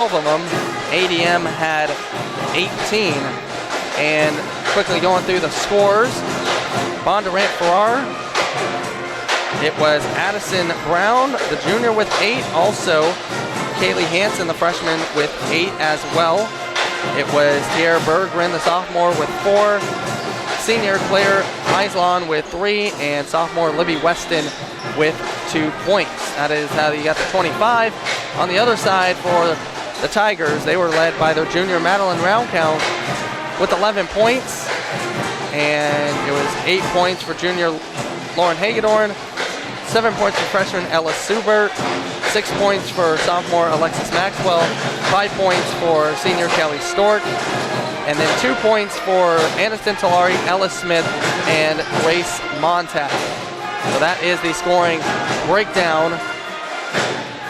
12 of them. ADM had 18. And quickly going through the scores, Bondurant-Farrar, it was Addison Brown, the junior, with 8. Also, Kaylee Hansen, the freshman, with 8 as well. It was Tierra Berggren, the sophomore, with 4. Senior Claire Heislon with 3. And sophomore Libby Weston with 2 points. That is how you got the 25. On the other side for the Tigers, they were led by their junior Madeline Roundcount with 11 points. And it was 8 points for junior Lauren Hagedorn, 7 points for freshman Ella Subert, 6 points for sophomore Alexis Maxwell, 5 points for senior Kelly Stork, and then 2 points for Anna Stintolari, Ella Smith, and Grace Montag. So that is the scoring breakdown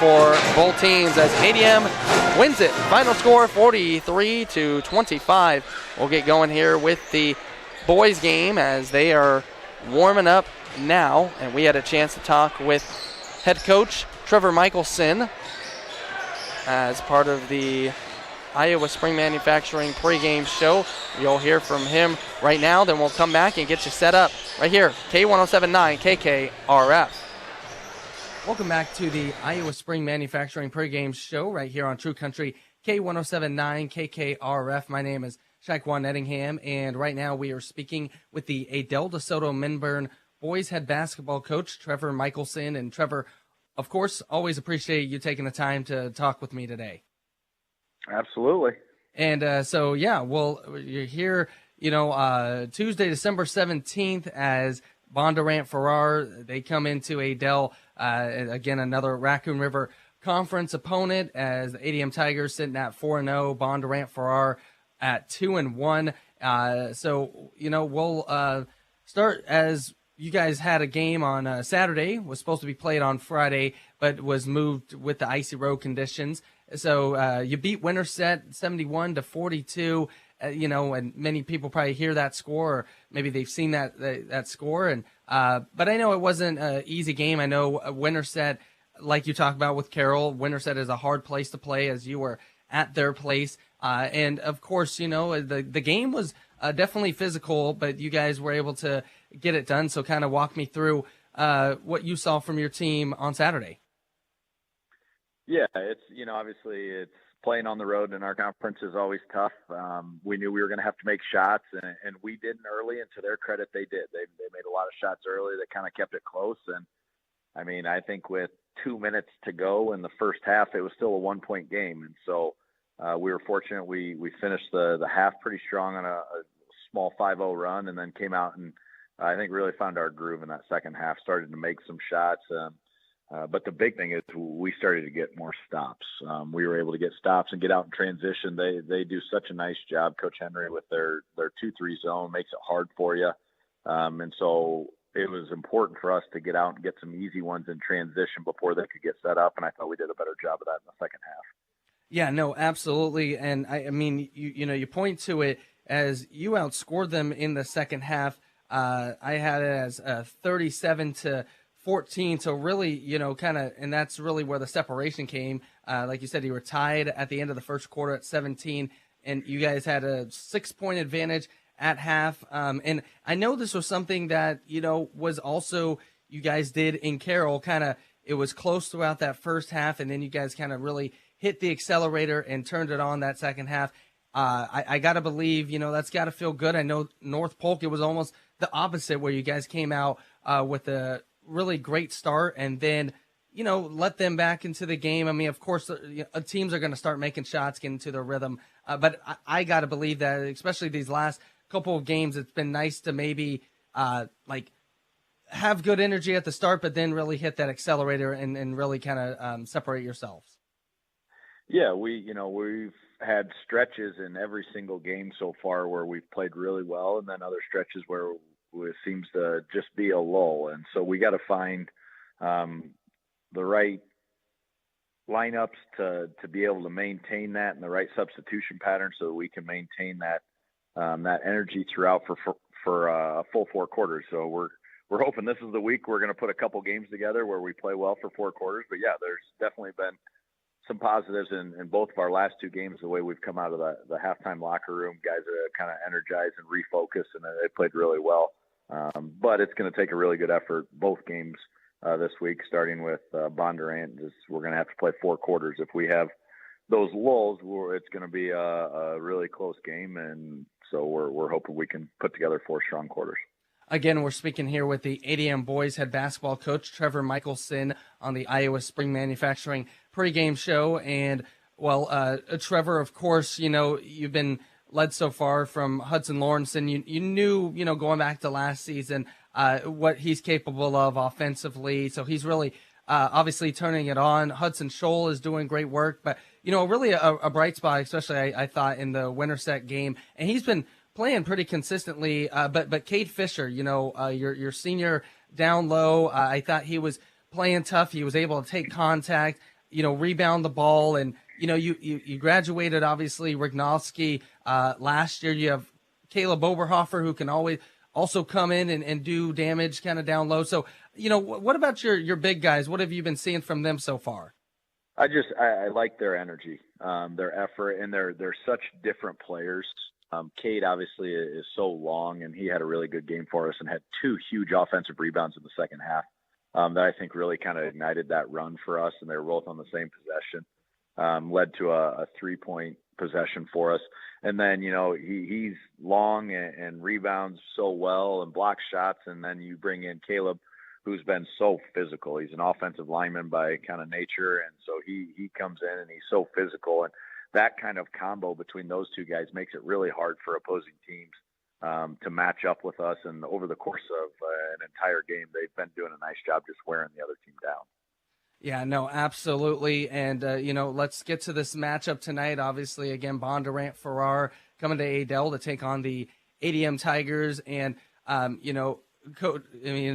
for both teams as ADM wins it. Final score 43-25. We'll get going here with the boys game as they are warming up now, and we had a chance to talk with head coach Trevor Michelson as part of the Iowa Spring Manufacturing pregame show. You'll hear from him right now, then we'll come back and get you set up right here, K1079 KKRF. Welcome back to the Iowa Spring Manufacturing pregame show right here on True Country K1079 KKRF. My name is Shaquan Nettingham, and right now we are speaking with the Adele DeSoto Minburn boys head basketball coach, Trevor Michelson. And Trevor, of course, always appreciate you taking the time to talk with me today. Absolutely. And you're here, Tuesday, December 17th as Bondurant-Farrar. They come into Adele, again, another Raccoon River Conference opponent as the ADM Tigers sitting at 4-0, Bondurant-Farrar at 2-1. We'll start as you guys had a game on Saturday, was supposed to be played on Friday, but was moved with the icy road conditions. So you beat Winterset 71-42, and many people probably hear that score, or maybe they've seen that score. And but I know it wasn't an easy game. I know Winterset, like you talked about with Carroll, Winterset is a hard place to play as you were at their place. And of course, the game was definitely physical, but you guys were able to get it done. So kind of walk me through what you saw from your team on Saturday. Yeah, it's, obviously it's playing on the road in our conference is always tough. We knew we were going to have to make shots, and we didn't early, and to their credit, they did. They made a lot of shots early that kind of kept it close. And I mean, I think with 2 minutes to go in the first half, it was still a 1-point game. And so we were fortunate. We finished the half pretty strong on a small 5-0 run, and then came out and I think really found our groove in that second half, started to make some shots. But the big thing is we started to get more stops. We were able to get stops and get out in transition. They do such a nice job, Coach Henry, with their 2-3 zone, makes it hard for you. And so it was important for us to get out and get some easy ones in transition before they could get set up, and I thought we did a better job of that in the second half. Yeah, no, absolutely. And I mean, you point to it as you outscored them in the second half. I had it as 37-14. So really, and that's really where the separation came. Like you said, you were tied at the end of the first quarter at 17, and you guys had a 6-point advantage at half. And I know this was something that, was also you guys did in Carroll. It was close throughout that first half, and then you guys kind of really hit the accelerator and turned it on that second half. I got to believe, that's got to feel good. I know North Polk, it was almost the opposite, where you guys came out with a really great start and then, let them back into the game. I mean, of course, teams are going to start making shots, get into their rhythm. But I got to believe that, especially these last couple of games, it's been nice to maybe have good energy at the start, but then really hit that accelerator and really kind of separate yourselves. Yeah, we've had stretches in every single game so far where we've played really well, and then other stretches where it seems to just be a lull. And so we got to find the right lineups to be able to maintain that, and the right substitution pattern so that we can maintain that energy throughout for a full 4 quarters. So we're hoping this is the week we're going to put a couple games together where we play well for 4 quarters. But yeah, there's definitely been some positives in both of our last two games, the way we've come out of the halftime locker room. Guys are kind of energized and refocused, and they played really well. But it's going to take a really good effort both games this week, starting with Bondurant. We're going to have to play 4 quarters. If we have those lulls, it's going to be a really close game, and so we're hoping we can put together 4 strong quarters. Again, we're speaking here with the ADM boys head basketball coach, Trevor Michelson, on the Iowa Spring Manufacturing pregame show. And, well, Trevor, of course, you've been led so far from Hudson Lawrenson. You knew, going back to last season, what he's capable of offensively. So he's really obviously turning it on. Hudson Scholl is doing great work. But, really a bright spot, especially I thought in the Winterset game. And he's been playing pretty consistently, but Cade Fisher, your senior down low, I thought he was playing tough. He was able to take contact, rebound the ball, and you graduated obviously Rignowski last year. You have Caleb Oberhofer, who can always also come in and do damage kind of down low. So what about your big guys? What have you been seeing from them so far? I like their energy, their effort, and they're such different players. Cade obviously is so long, and he had a really good game for us and had 2 huge offensive rebounds in the second half that I think really kind of ignited that run for us, and they were both on the same possession, led to a 3-point possession for us. And then, he's long and rebounds so well and blocks shots, and then you bring in Caleb, who's been so physical. He's an offensive lineman by kind of nature, and so he comes in and he's so physical, and that kind of combo between those two guys makes it really hard for opposing teams to match up with us. And over the course of an entire game, they've been doing a nice job just wearing the other team down. Yeah, no, absolutely. And, let's get to this matchup tonight. Obviously, again, Bondurant-Farrar coming to Adel to take on the ADM Tigers. And,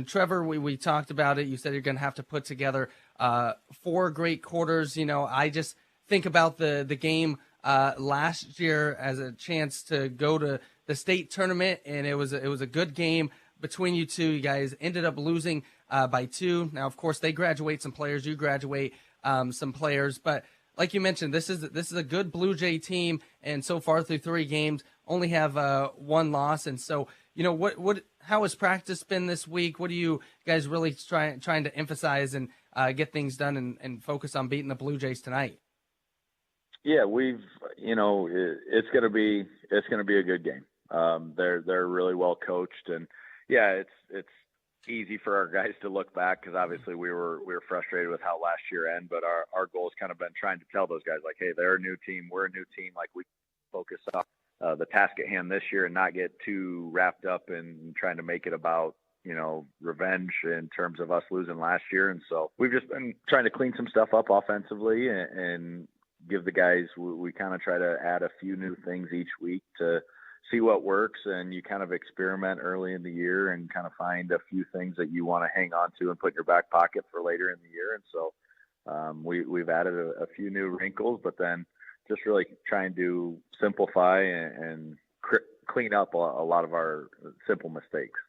Trevor, we talked about it. You said you're going to have to put together 4 great quarters. I just think about the game last year as a chance to go to the state tournament, and it was a good game between you two. You guys ended up losing by 2. Now, of course, they graduate some players. You graduate some players, but like you mentioned, this is a good Blue Jay team, and so far through 3 games, only have 1 loss. And so, how has practice been this week? What are you guys really trying to emphasize and get things done and focus on beating the Blue Jays tonight? Yeah, it's going to be a good game. They're really well coached, and yeah, it's easy for our guys to look back because obviously we were frustrated with how last year ended, but our goal has kind of been trying to tell those guys, like, hey, they're a new team, we're a new team, like we focus on the task at hand this year and not get too wrapped up in trying to make it about revenge in terms of us losing last year. And so we've just been trying to clean some stuff up offensively and give the guys, we kind of try to add a few new things each week to see what works, and you kind of experiment early in the year and kind of find a few things that you want to hang on to and put in your back pocket for later in the year. And so we've added a few new wrinkles, but then just really trying to simplify and clean up a lot of our simple mistakes.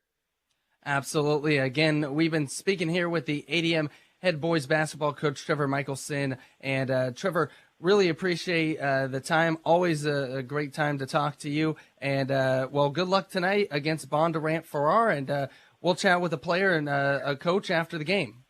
Absolutely. Again, we've been speaking here with the ADM head boys basketball coach, Trevor Michelson. And Trevor, really appreciate the time. Always a great time to talk to you. And, good luck tonight against Bondurant-Farrar. And we'll chat with a player and a coach after the game.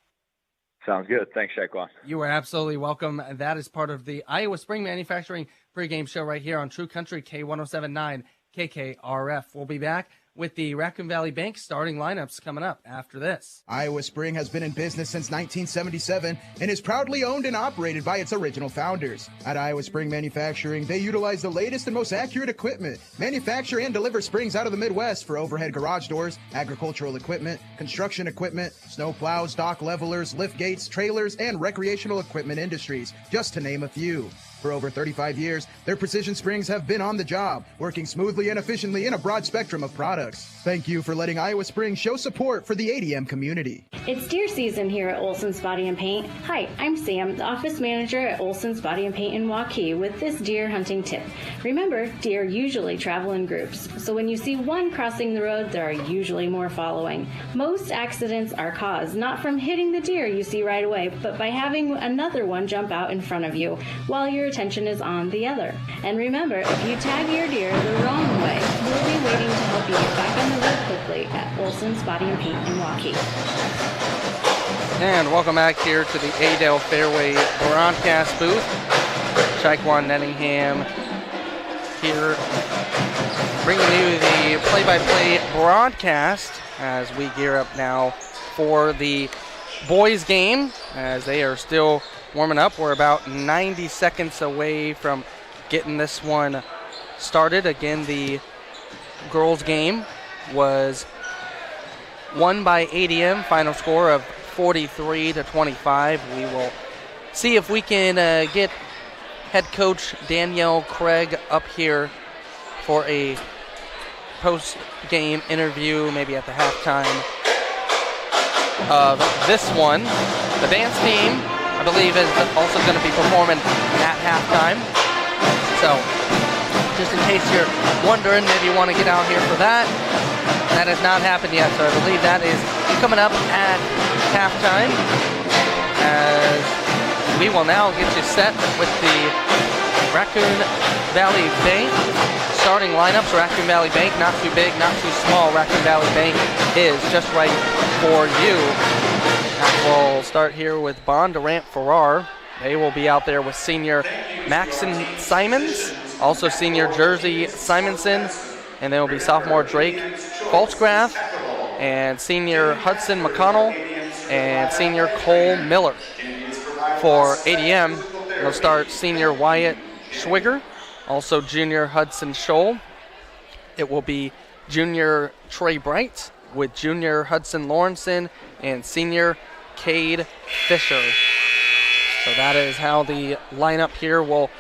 Sounds good. Thanks, Shaquan. You are absolutely welcome. That is part of the Iowa Spring Manufacturing pregame show right here on True Country K107.9 KKRF. We'll be back with the Raccoon Valley Bank starting lineups coming up after this. Iowa Spring has been in business since 1977 and is proudly owned and operated by its original founders. At Iowa Spring Manufacturing, they utilize the latest and most accurate equipment, manufacture and deliver springs out of the Midwest for overhead garage doors, agricultural equipment, construction equipment, snow plows, dock levelers, lift gates, trailers, and recreational equipment industries, just to name a few. For over 35 years, their precision springs have been on the job, working smoothly and efficiently in a broad spectrum of products. Thank you for letting Iowa Springs show support for the ADM community. It's deer season here at Olson's Body and Paint. Hi, I'm Sam, the office manager at Olson's Body and Paint in Waukee with this deer hunting tip. Remember, deer usually travel in groups, so when you see one crossing the road, there are usually more following. Most accidents are caused not from hitting the deer you see right away, but by having another one jump out in front of you while your attention is on the other. And remember, if you tag your deer the wrong way, we'll be waiting to help you get back on the road quickly at Olson's Body and Paint in Waukee. And welcome back here to the Adel Fairway broadcast booth. Shaquan Nettingham here bringing you the play-by-play broadcast as we gear up now for the boys game as they are still warming up. We're about 90 seconds away from getting this one started. Again, the girls game was won by ADM, final score of 43-25. We will see if we can get head coach Danielle Craig up here for a post-game interview, maybe at the halftime of this one. The dance team, I believe, is also going to be performing at halftime. So, just in case you're wondering, maybe you want to get out here for that. That has not happened yet, so I believe that is coming up at halftime. As we will now get you set with the Raccoon Valley Bank starting lineups. Raccoon Valley Bank, not too big, not too small. Raccoon Valley Bank is just right for you. And we'll start here with Bondurant-Farrar. They will be out there with senior Maxon Simons, also senior Jersey Simonson, and then will be sophomore Drake Falsgraf, and senior Hudson McConnell, and senior Cole Miller. For ADM, they'll start senior Wyatt Schwigger, also junior Hudson Scholl. It will be junior Trey Bright with junior Hudson Lawrenson and senior Cade Fisher. So that is how the lineup here will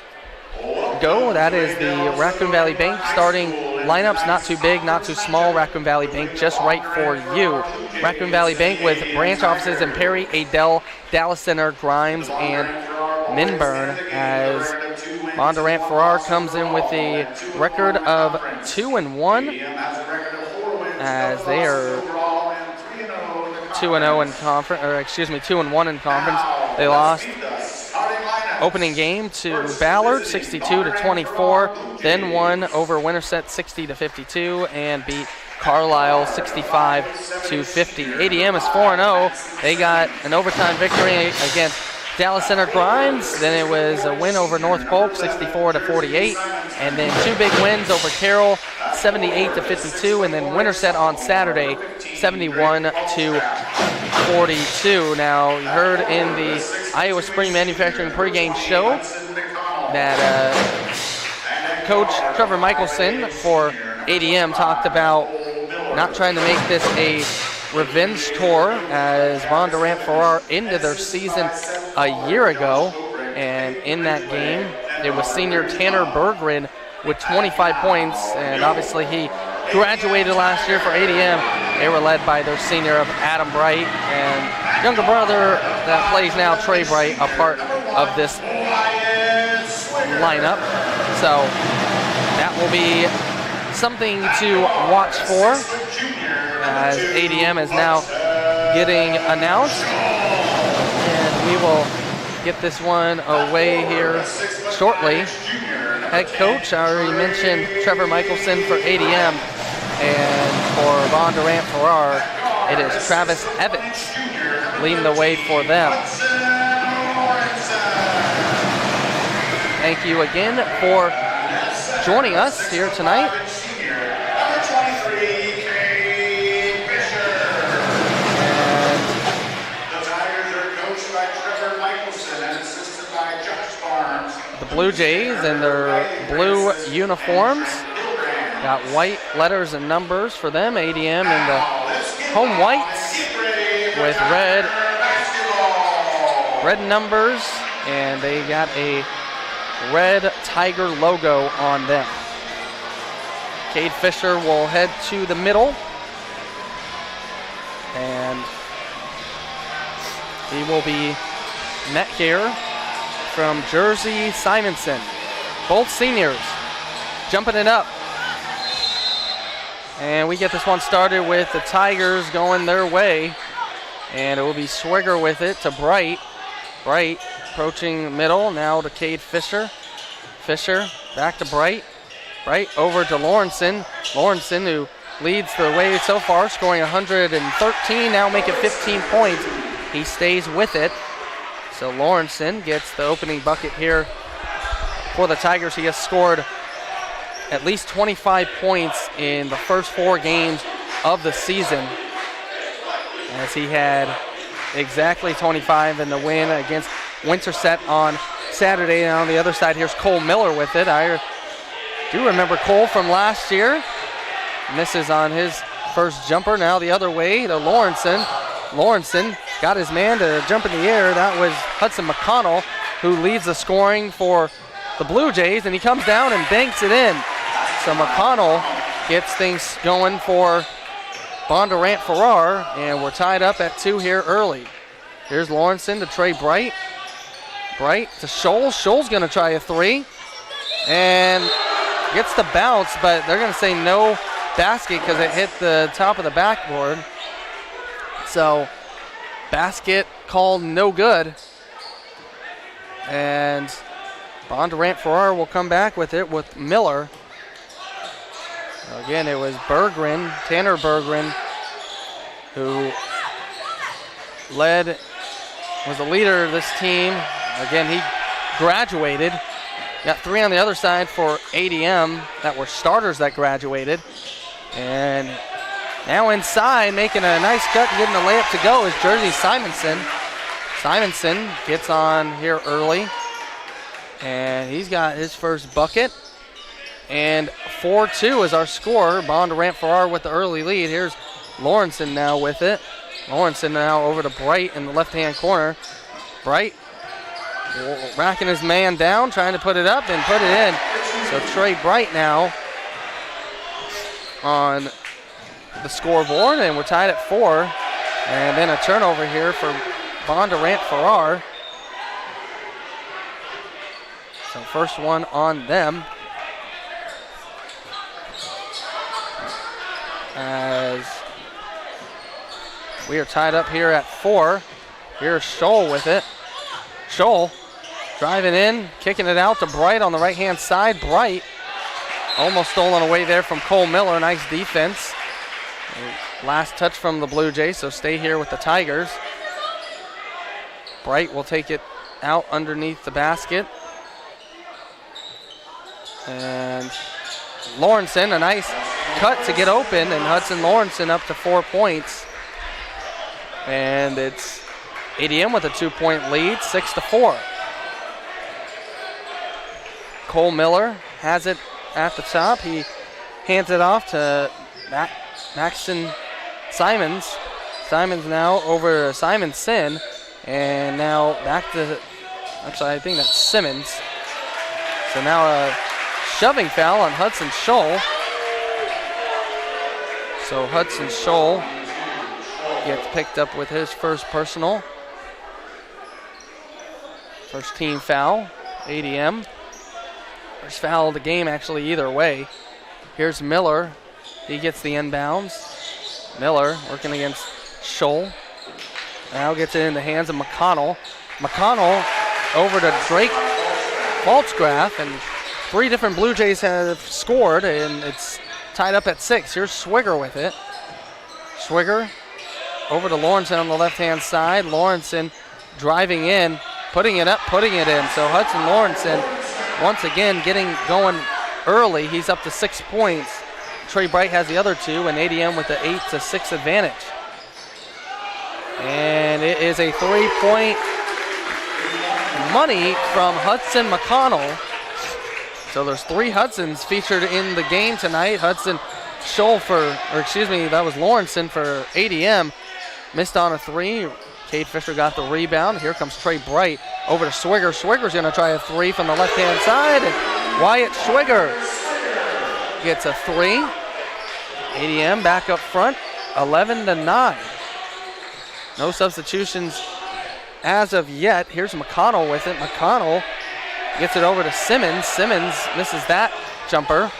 go. That is the Raccoon Valley Bank starting lineups. Not too big, not too small. Raccoon Valley Bank just right for you. Raccoon Valley Bank with branch offices in Perry, Adel, Dallas Center, Grimes, and Minburn, as Bondurant-Farrar comes in with a record of 2-1, as they are 2-0 in conference, or excuse me, 2-1 in conference. They lost opening game to Ballard 62-24, then won over Winterset 60-52, and beat Carlisle 65-50. ADM is 4-0. They got an overtime victory against Dallas Center Grimes. Then it was a win over North Polk 64-48, and then two big wins over Carroll 78-52, and then Winterset on Saturday 71-42. Now, you heard in the Iowa Spring Manufacturing pregame show that Coach Trevor Michelson for ADM talked about not trying to make this a revenge tour, as Bondurant-Farrar ended their season a year ago, and in that game it was senior Tanner Berggren with 25 points, and obviously he graduated last year for ADM. They were led by their senior of Adam Bright, and younger brother that plays now, Trey Bright, a part of this lineup. So that will be something to watch for, as ADM is now getting announced. And we will get this one away here shortly. Head coach, I already mentioned Trevor Michelson for ADM, and for Bondurant-Farrar, it is Travis Evans leading the way for them. Thank you again for joining us here tonight. The Blue Jays in their blue uniforms. Got white letters and numbers for them. ADM in the home whites with red numbers, and they got a red Tiger logo on them. Cade Fisher will head to the middle, and he will be met here from Jersey Simonson. Both seniors jumping it up. And we get this one started with the Tigers going their way. And it will be Swigger with it to Bright. Bright approaching middle, now to Cade Fisher. Fisher back to Bright. Bright over to Lawrenson. Lawrenson, who leads the way so far, scoring 113, now making 15 points. He stays with it. So Lawrenson gets the opening bucket here for the Tigers. He has scored at least 25 points in the first 4 games of the season, as he had exactly 25 in the win against Winterset on Saturday. And on the other side, here's Cole Miller with it. I do remember Cole from last year. Misses on his first jumper. Now the other way to Lawrenson. Lawrenson got his man to jump in the air. That was Hudson McConnell, who leads the scoring for the Blue Jays, and he comes down and banks it in. So McConnell gets things going for Bondurant-Farrar, and we're tied up at 2 here early. Here's Lawrenson to Trey Bright. Bright to Scholl. Scholl's going to try a 3, and gets the bounce, but they're going to say no basket because it hit the top of the backboard. So basket called no good, and Bondurant-Farrar will come back with it with Miller. Again, it was Berggren, Tanner Berggren, who was the leader of this team. Again, he graduated. Got 3 on the other side for ADM that were starters that graduated. And now inside, making a nice cut and getting the layup to go is Jersey Simonson. Simonson gets on here early, and he's got his first bucket. And 4-2 is our score. Bondurant-Farrar with the early lead. Here's Lawrenson now with it. Lawrenson now over to Bright in the left-hand corner. Bright racking his man down, trying to put it up and put it in. So Trey Bright now on the scoreboard, and we're tied at 4. And then a turnover here for Bondurant-Farrar. So first one on them. As we are tied up here at 4. Here's Scholl with it. Scholl driving in, kicking it out to Bright on the right-hand side. Bright almost stolen away there from Cole Miller. Nice defense. Last touch from the Blue Jays, so stay here with the Tigers. Bright will take it out underneath the basket. And Lawrenson, a nice cut to get open, and Hudson Lawrenson up to 4 points. And it's ADM with a 2-point lead, 6-4. Cole Miller has it at the top. He hands it off to Maxton Simons. Simons now over to Simonson, and now back to, actually I think that's Simmons. So now a shoving foul on Hudson Scholl. So Hudson Scholl gets picked up with his first personal. First team foul, ADM. First foul of the game, actually, either way. Here's Miller. He gets the inbounds. Miller working against Scholl. Now gets it in the hands of McConnell. McConnell over to Drake Faltzgraf, and 3 different Blue Jays have scored, and it's tied up at 6. Here's Swigger with it. Swigger over to Lawrenson on the left-hand side. Lawrenson driving in, putting it up, putting it in. So Hudson Lawrenson once again getting going early. He's up to 6 points. Trey Bright has the other 2, and ADM with the 8-6 advantage. And it is a 3-point money from Hudson McConnell. So there's 3 Hudsons featured in the game tonight. Hudson Scholl that was Lawrenson for ADM. Missed on a 3. Cade Fisher got the rebound. Here comes Trey Bright over to Swigger. Swigger's going to try a three from the left-hand side, and Wyatt Swigger gets a three. ADM back up front, 11-9. No substitutions as of yet. Here's McConnell with it. McConnell gets it over to Simmons. Simmons misses that jumper.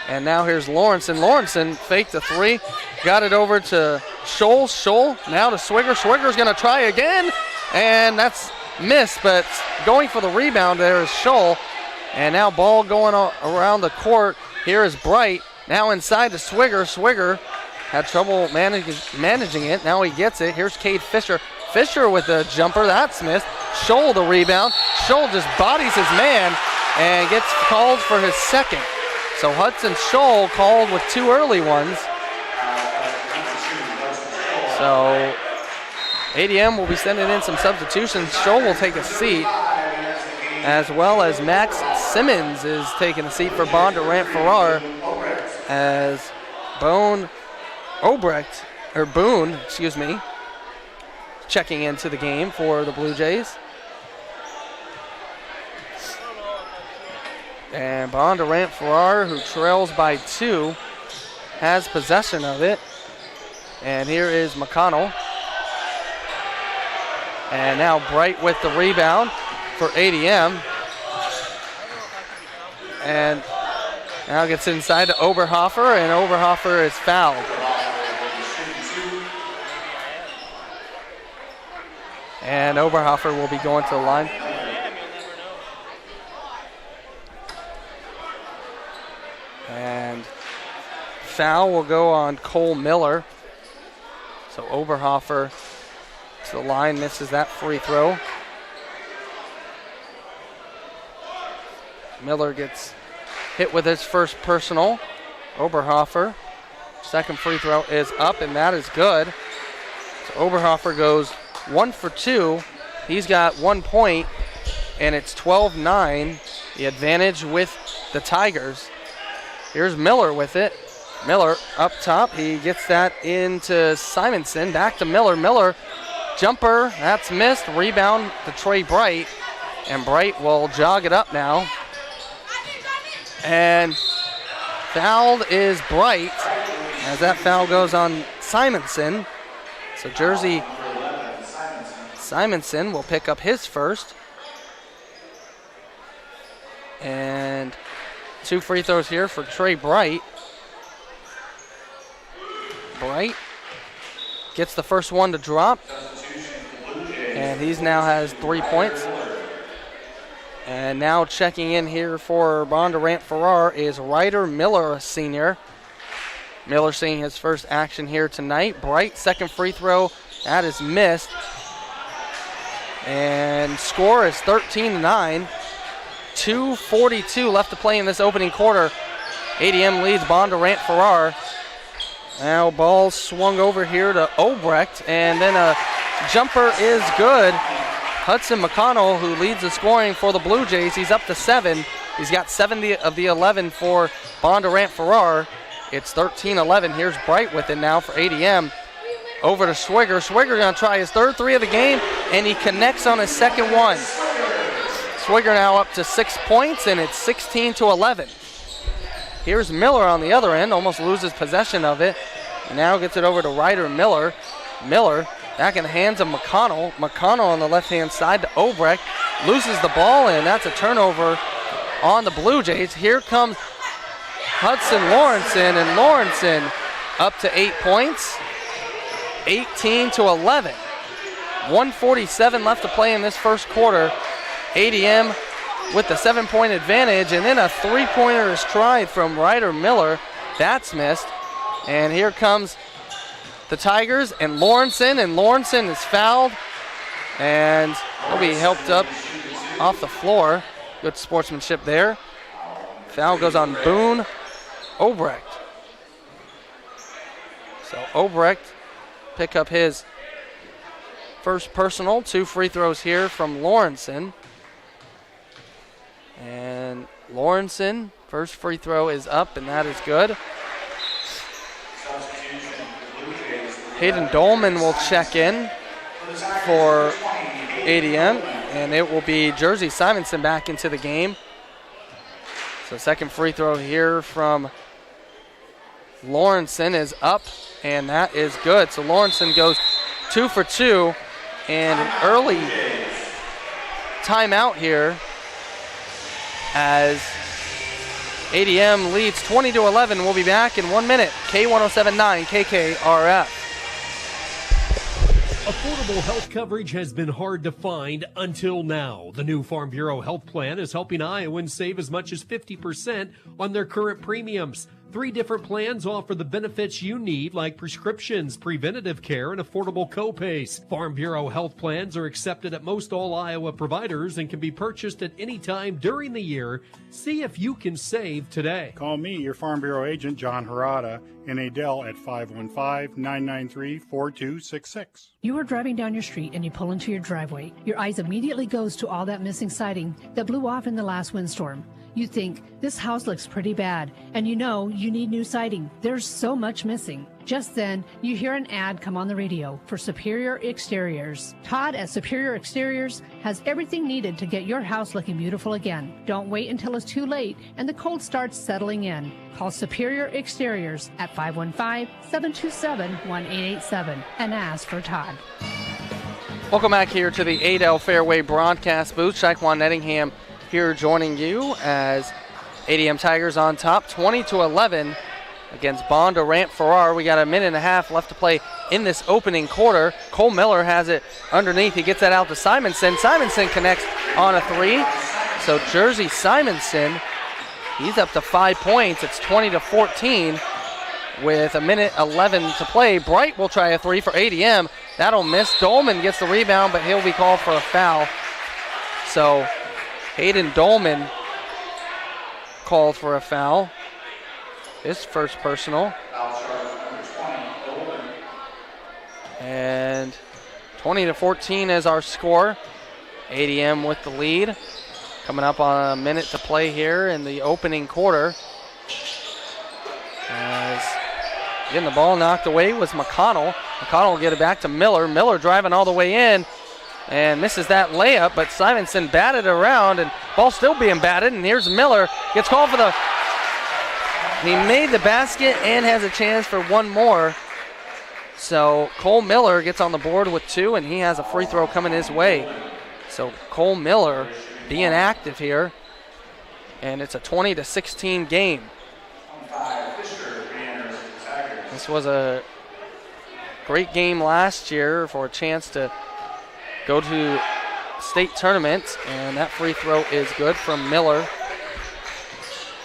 And now here's Lawrenson. Lawrenson faked a three, got it over to Scholl. Scholl now to Swigger. Swigger's going to try again, and that's missed, but going for the rebound there is Scholl. And now ball going around the court. Here is Bright. Now inside to Swigger. Swigger had trouble managing it. Now he gets it. Here's Cade Fisher. Fisher with the jumper. That's missed. Scholl the rebound. Scholl just bodies his man and gets called for his second. So Hudson Scholl called with two early ones. So ADM will be sending in some substitutions. Scholl will take a seat, as well as Max Simmons is taking a seat for Bondurant-Farrar, as Boone, checking into the game for the Blue Jays. And Bondurant-Farrar, who trails by 2, has possession of it. And here is McConnell. And now Bright with the rebound for ADM. And now gets inside to Oberhofer, and Oberhofer is fouled. And Oberhofer will be going to the line. And foul will go on Cole Miller. So Oberhofer to the line, misses that free throw. Miller gets hit with his first personal. Oberhofer, second free throw is up, and that is good. So Oberhofer goes 1 for 2. He's got 1 point, and it's 12-9. The advantage with the Tigers. Here's Miller with it. Miller up top. He gets that into Simonson. Back to Miller. Miller, jumper. That's missed. Rebound to Trey Bright. And Bright will jog it up now. And fouled is Bright, as that foul goes on Simonson. So Jersey Simonson will pick up his first. And 2 free throws here for Trey Bright. Bright gets the first one to drop. And he now has 3 points. And now checking in here for Bondurant-Farrar is Ryder Miller, a senior. Miller seeing his first action here tonight. Bright, second free throw. That is missed. And score is 13-9. 2:42 left to play in this opening quarter. ADM leads Bondurant-Farrar. Now ball swung over here to Obrecht, and then a jumper is good. Hudson McConnell, who leads the scoring for the Blue Jays, he's up to 7. He's got 7 of the 11 for Bondurant-Farrar. It's 13-11. Here's Bright with it now for ADM. Over to Swigger. Swigger going to try his third three of the game, and he connects on his second one. Swigger now up to 6 points, and it's 16-11. Here's Miller on the other end, almost loses possession of it. And now gets it over to Ryder Miller. Miller back in the hands of McConnell. McConnell on the left-hand side to Obrecht. Loses the ball, and that's a turnover on the Blue Jays. Here comes Hudson Lawrenson, and Lawrenson up to 8 points. 18-11. 1:47 left to play in this first quarter. ADM with the 7-point advantage, and then a three-pointer is tried from Ryder Miller. That's missed. And here comes the Tigers and Lawrenson is fouled, and he'll be helped up off the floor. Good sportsmanship there. Foul goes on Boone Obrecht. So Obrecht pick up his first personal. 2 free throws here from Lawrenson. And Lawrenson, first free throw is up, and that is good. Hayden Dolman will check in. for ADM, and it will be Jersey Simonson back into the game. So second free throw here from Lawrenson is up, and that is good. So Lawrenson goes 2 for 2, and an early timeout here as ADM leads 20-11. We'll be back in 1 minute. K107.9 KKRF. Affordable health coverage has been hard to find until now. The new Farm Bureau Health Plan is helping Iowans save as much as 50% on their current premiums. 3 different plans offer the benefits you need, like prescriptions, preventative care, and affordable copays. Farm Bureau health plans are accepted at most all Iowa providers and can be purchased at any time during the year. See if you can save today. Call me, your Farm Bureau agent, John Harada, in Adel at 515-993-4266. You are driving down your street and you pull into your driveway. Your eyes immediately goes to all that missing siding that blew off in the last windstorm. You think, this house looks pretty bad, and you know you need new siding. There's so much missing. Just then, you hear an ad come on the radio for Superior Exteriors. Todd at Superior Exteriors has everything needed to get your house looking beautiful again. Don't wait until it's too late and the cold starts settling in. Call Superior Exteriors at 515-727-1887 and ask for Todd. Welcome back here to the Adel Fairway broadcast booth. Shaquan Nettingham here joining you as ADM Tigers on top 20-11 against Bondurant-Farrar. We got a minute and a half left to play in this opening quarter. Cole Miller has it underneath. He gets that out to Simonson. Simonson connects on a 3. So Jersey Simonson, he's up to 5 points. It's 20-14 with a minute 11 to play. Bright will try a 3 for ADM. That'll miss. Dolman gets the rebound, but he'll be called for a foul. So Hayden Dolman called for a foul. His first personal. And 20-14 is our score. ADM with the lead. Coming up on a minute to play here in the opening quarter. As getting the ball knocked away was McConnell. McConnell will get it back to Miller. Miller driving all the way in and misses that layup, but Simonson batted around, and ball still being batted, and here's Miller. Gets called for the... He made the basket and has a chance for one more. So Cole Miller gets on the board with 2, and he has a free throw coming his way. So Cole Miller being active here, and it's a 20-16 game. This was a great game last year for a chance to go to state tournament, and that free throw is good from Miller.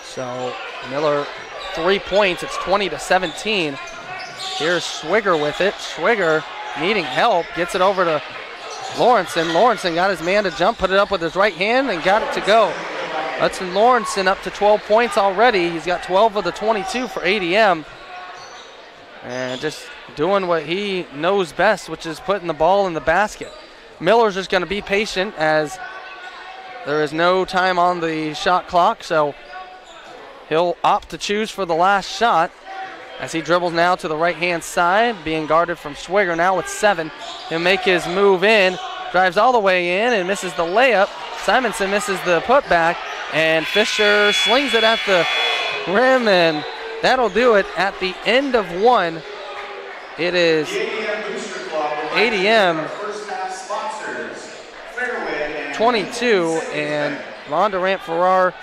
So Miller 3 points. It's 20-17. Here's Schwiger with it. Schwiger needing help, gets it over to Lawrenson. Lawrenson got his man to jump, put it up with his right hand, and got it to go. Hudson Lawrenson up to 12 points already. He's got 12 of the 22 for ADM. And just doing what he knows best, which is putting the ball in the basket. Miller's just going to be patient as there is no time on the shot clock, so he'll opt to choose for the last shot as he dribbles now to the right-hand side, being guarded from Schwiger now with 7. He'll make his move in, drives all the way in and misses the layup. Simonson misses the putback, and Fisher slings it at the rim, and that'll do it at the end of 1. It is ADM 22 and Bondurant-Farrar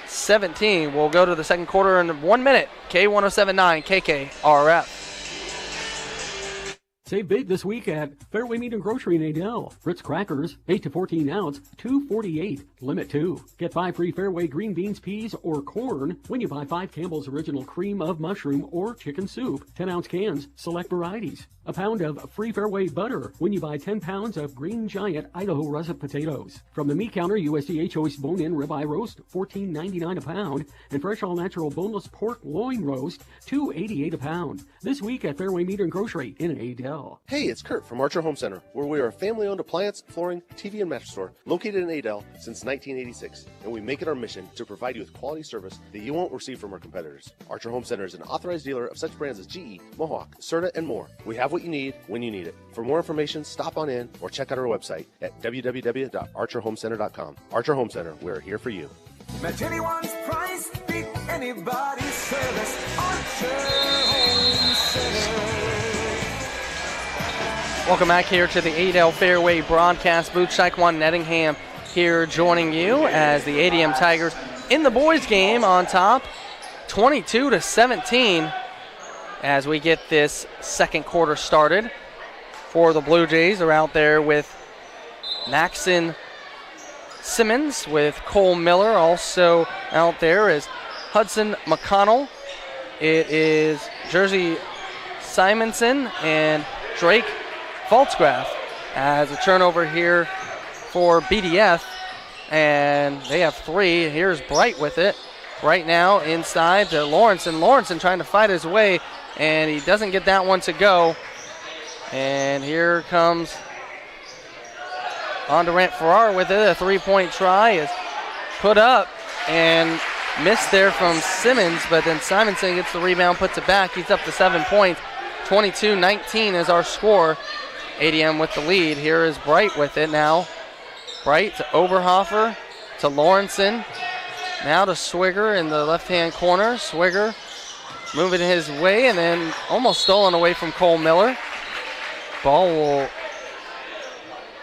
17. We'll go to the second quarter in 1 minute. K107.9 KKRF. Save big this week at Fairway Meat and Grocery in Adel. Ritz crackers, 8 to 14 ounce, $2.48. Limit 2. Get 5 free Fairway green beans, peas, or corn when you buy 5 Campbell's Original Cream of Mushroom or Chicken Soup. 10-ounce cans, select varieties. A pound of free Fairway butter when you buy 10 pounds of Green Giant Idaho russet potatoes. From the meat counter, USDA choice bone-in ribeye roast, $14.99 a pound, and fresh all-natural boneless pork loin roast, $2.88 a pound. This week at Fairway Meat and Grocery in Adel. Hey, it's Kurt from Archer Home Center, where we are a family-owned appliance, flooring, TV, and mattress store located in Adel since 1986, and we make it our mission to provide you with quality service that you won't receive from our competitors. Archer Home Center is an authorized dealer of such brands as GE, Mohawk, Serta, and more. We have what you need when you need it. For more information, stop on in or check out our website at www.archerhomecenter.com. Archer Home Center, we're here for you. Match anyone's price, beat anybody's service. Archer Home Center. Welcome back here to the Adel Fairway broadcast booth. Shaquan Nettingham here joining you as the ADM Tigers in the boys game on top, 22-17 as we get this second quarter started. For the Blue Jays are out there with Maxon Simmons, with Cole Miller. Also out there is Hudson McConnell. It is Jersey Simonson and Drake Faltzgraf as a turnover here for BDF, and they have three. Here's Bright with it right now inside to Lawrence, and Lawrence trying to fight his way, and he doesn't get that one to go. And here comes Bondurant-Farrar with it. A three-point try is put up and missed there from Simmons, but then Simonson gets the rebound, puts it back. He's up to 7 points. 22-19 is our score. ADM with the lead. Here is Bright with it now. Bright to Oberhofer, to Lawrenson. Now to Swigger in the left-hand corner. Swigger moving his way and then almost stolen away from Cole Miller.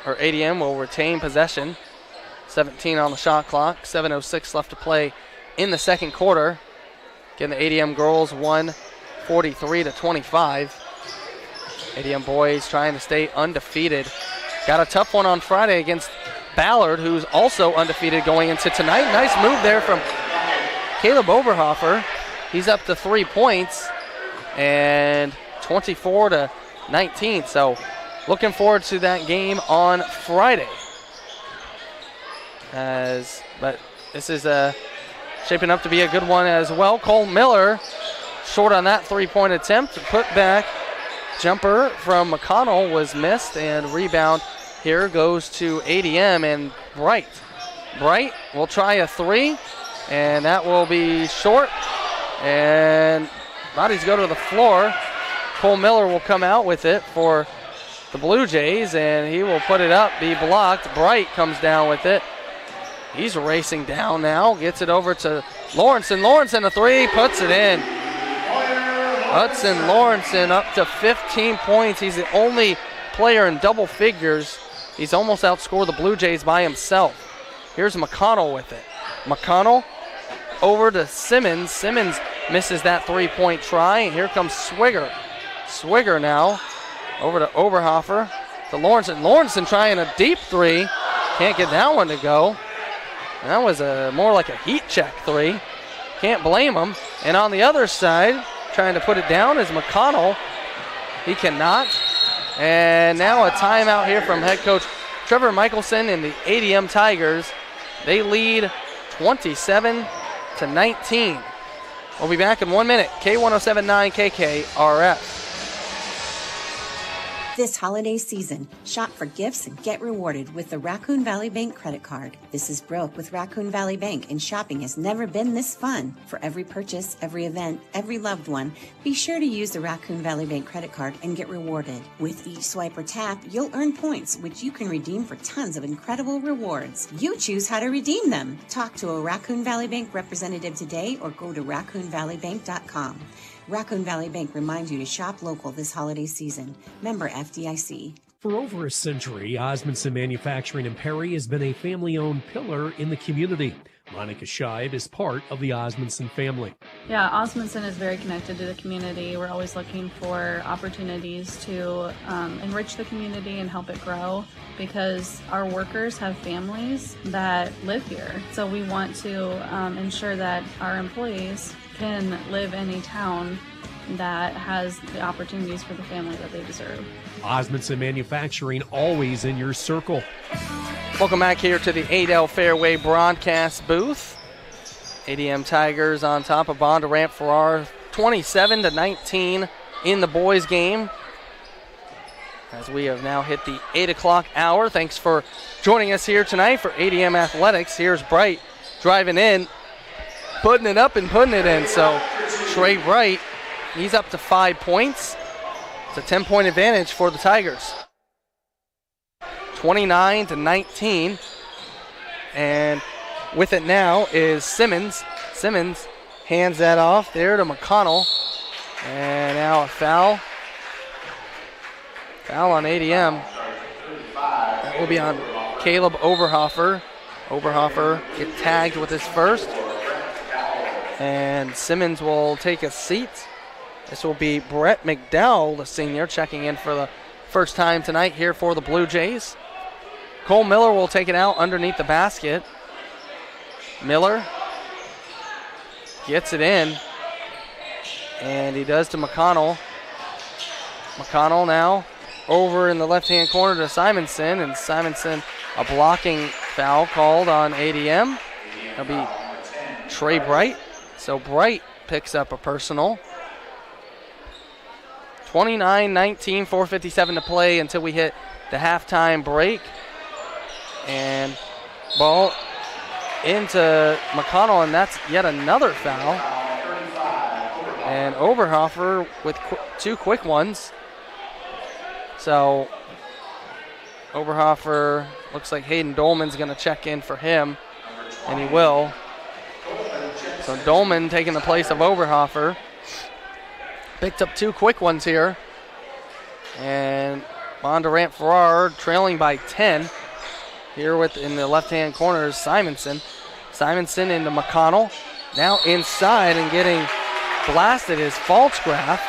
ADM will retain possession. 17 on the shot clock. 7:06 left to play in the second quarter. Again, the ADM girls won 43-25. ADM boys trying to stay undefeated. Got a tough one on Friday against Ballard, who's also undefeated going into tonight. Nice move there from Caleb Oberhofer. He's up to 3 points and 24-19. So looking forward to that game on Friday. But this is shaping up to be a good one as well. Cole Miller short on that three-point attempt. Put back jumper from McConnell was missed, and rebound here goes to ADM and Bright. Bright will try a three, and that will be short, and bodies go to the floor. Cole Miller will come out with it for the Blue Jays, and he will put it up, be blocked. Bright comes down with it. He's racing down now, gets it over to Lawrence, and Lawrence in a three, puts it in. Hudson Lawrenson up to 15 points. He's the only player in double figures. He's almost outscored the Blue Jays by himself. Here's McConnell with it. McConnell over to Simmons. Simmons misses that three-point try. Here comes Swigger. Swigger now over to Oberhofer to Lawrenson. Lawrenson trying a deep three. Can't get that one to go. That was more like a heat check three. Can't blame him. And on the other side, trying to put it down is McConnell. He cannot. And now a timeout here from head coach Trevor Michelson and the ADM Tigers. They lead 27-19. We'll be back in 1 minute. K107.9 KKRF. This holiday season, shop for gifts and get rewarded with the Raccoon Valley Bank credit card. This is Brooke with Raccoon Valley Bank, and shopping has never been this fun. For every purchase, every event, every loved one, be sure to use the Raccoon Valley Bank credit card and get rewarded. With each swipe or tap, you'll earn points, which you can redeem for tons of incredible rewards. You choose how to redeem them. Talk to a Raccoon Valley Bank representative today or go to raccoonvalleybank.com. Raccoon Valley Bank reminds you to shop local this holiday season. Member FDIC. For over a century, Osmondson Manufacturing in Perry has been a family-owned pillar in the community. Monica Scheib is part of the Osmondson family. Yeah, Osmondson is very connected to the community. We're always looking for opportunities to enrich the community and help it grow, because our workers have families that live here. So we want to ensure that our employees can live in a town that has the opportunities for the family that they deserve. Osmondson Manufacturing, always in your circle. Welcome back here to the Adel Fairway broadcast booth. ADM Tigers on top of Bondurant-Farrar, 27-19 in the boys game. as we have now hit the 8 o'clock hour. Thanks for joining us here tonight for ADM Athletics. Here's Bright driving in, putting it up and putting it in. So Trey Bright, he's up to 5 points. It's a 10-point advantage for the Tigers. 29-19. And with it now is Simmons. Simmons hands that off there to McConnell. And now a foul. Foul on ADM. That will be on Caleb Oberhofer. Oberhofer get tagged with his first. And Simmons will take a seat. This will be Brett McDowell, the senior, checking in for the first time tonight here for the Blue Jays. Cole Miller will take it out underneath the basket. Miller gets it in. And he does to McConnell. McConnell now over in the left-hand corner to Simonson. And Simonson, a blocking foul called on ADM. That'll be Trey Bright. So Bright picks up a personal. 29-19, 4:57 to play until we hit the halftime break. And ball into McConnell, and that's yet another foul. And Oberhofer with two quick ones. So Oberhofer, looks like Hayden Dolman's going to check in for him, and he will. So Dolman taking the place of Oberhofer. Picked up two quick ones here. And Bondurant-Farrar trailing by 10. Here in the left-hand corner is Simonson. Simonson into McConnell. Now inside and getting blasted is Faltzgraf.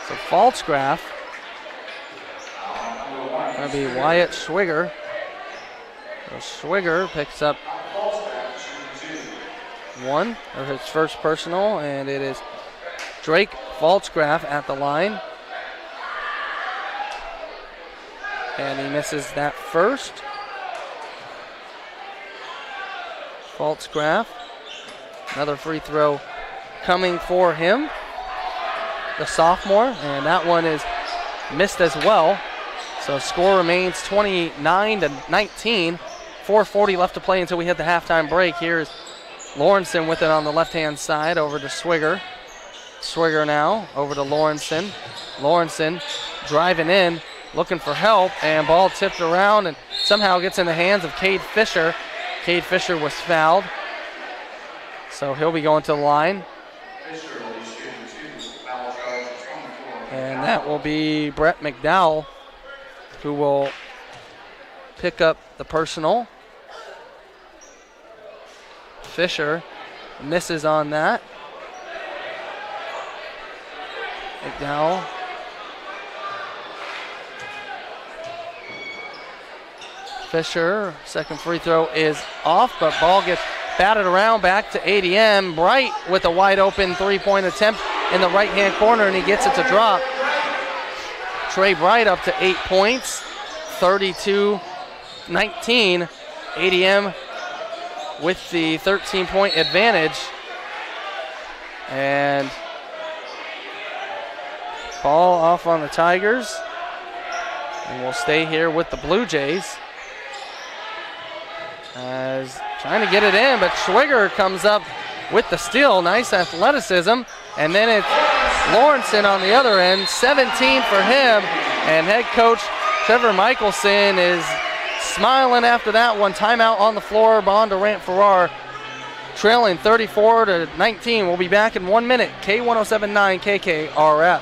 So Faltzgraf. Going to be Wyatt Schwiger. So Schwiger picks up one of his first personal, and it is Drake Faltzgraf at the line. And he misses that first. Faltzgraf. Another free throw coming for him, the sophomore, and that one is missed as well. So score remains 29-19. 4:40 left to play until we hit the halftime break. Here's Lawrenson with it on the left-hand side over to Swigger. Swigger now over to Lawrenson. Lawrenson driving in, looking for help, and ball tipped around and somehow gets in the hands of Cade Fisher. Cade Fisher was fouled, so he'll be going to the line. And that will be Brett McDowell, who will pick up the personal. Fisher misses on that. McDowell. Fisher, second free throw is off, but ball gets batted around back to ADM. Bright with a wide open three-point attempt in the right-hand corner, and he gets it to drop. Trey Bright up to 8 points, 32-19. ADM with the 13-point advantage. And ball off on the Tigers. And we'll stay here with the Blue Jays. As trying to get it in, but Schwiger comes up with the steal. Nice athleticism. And then it's Lawrenson on the other end, 17 for him. And head coach Trevor Michelson is smiling after that one. Timeout on the floor. Bondurant-Farrar trailing 34-19. We'll be back in 1 minute. K1079 KKRF.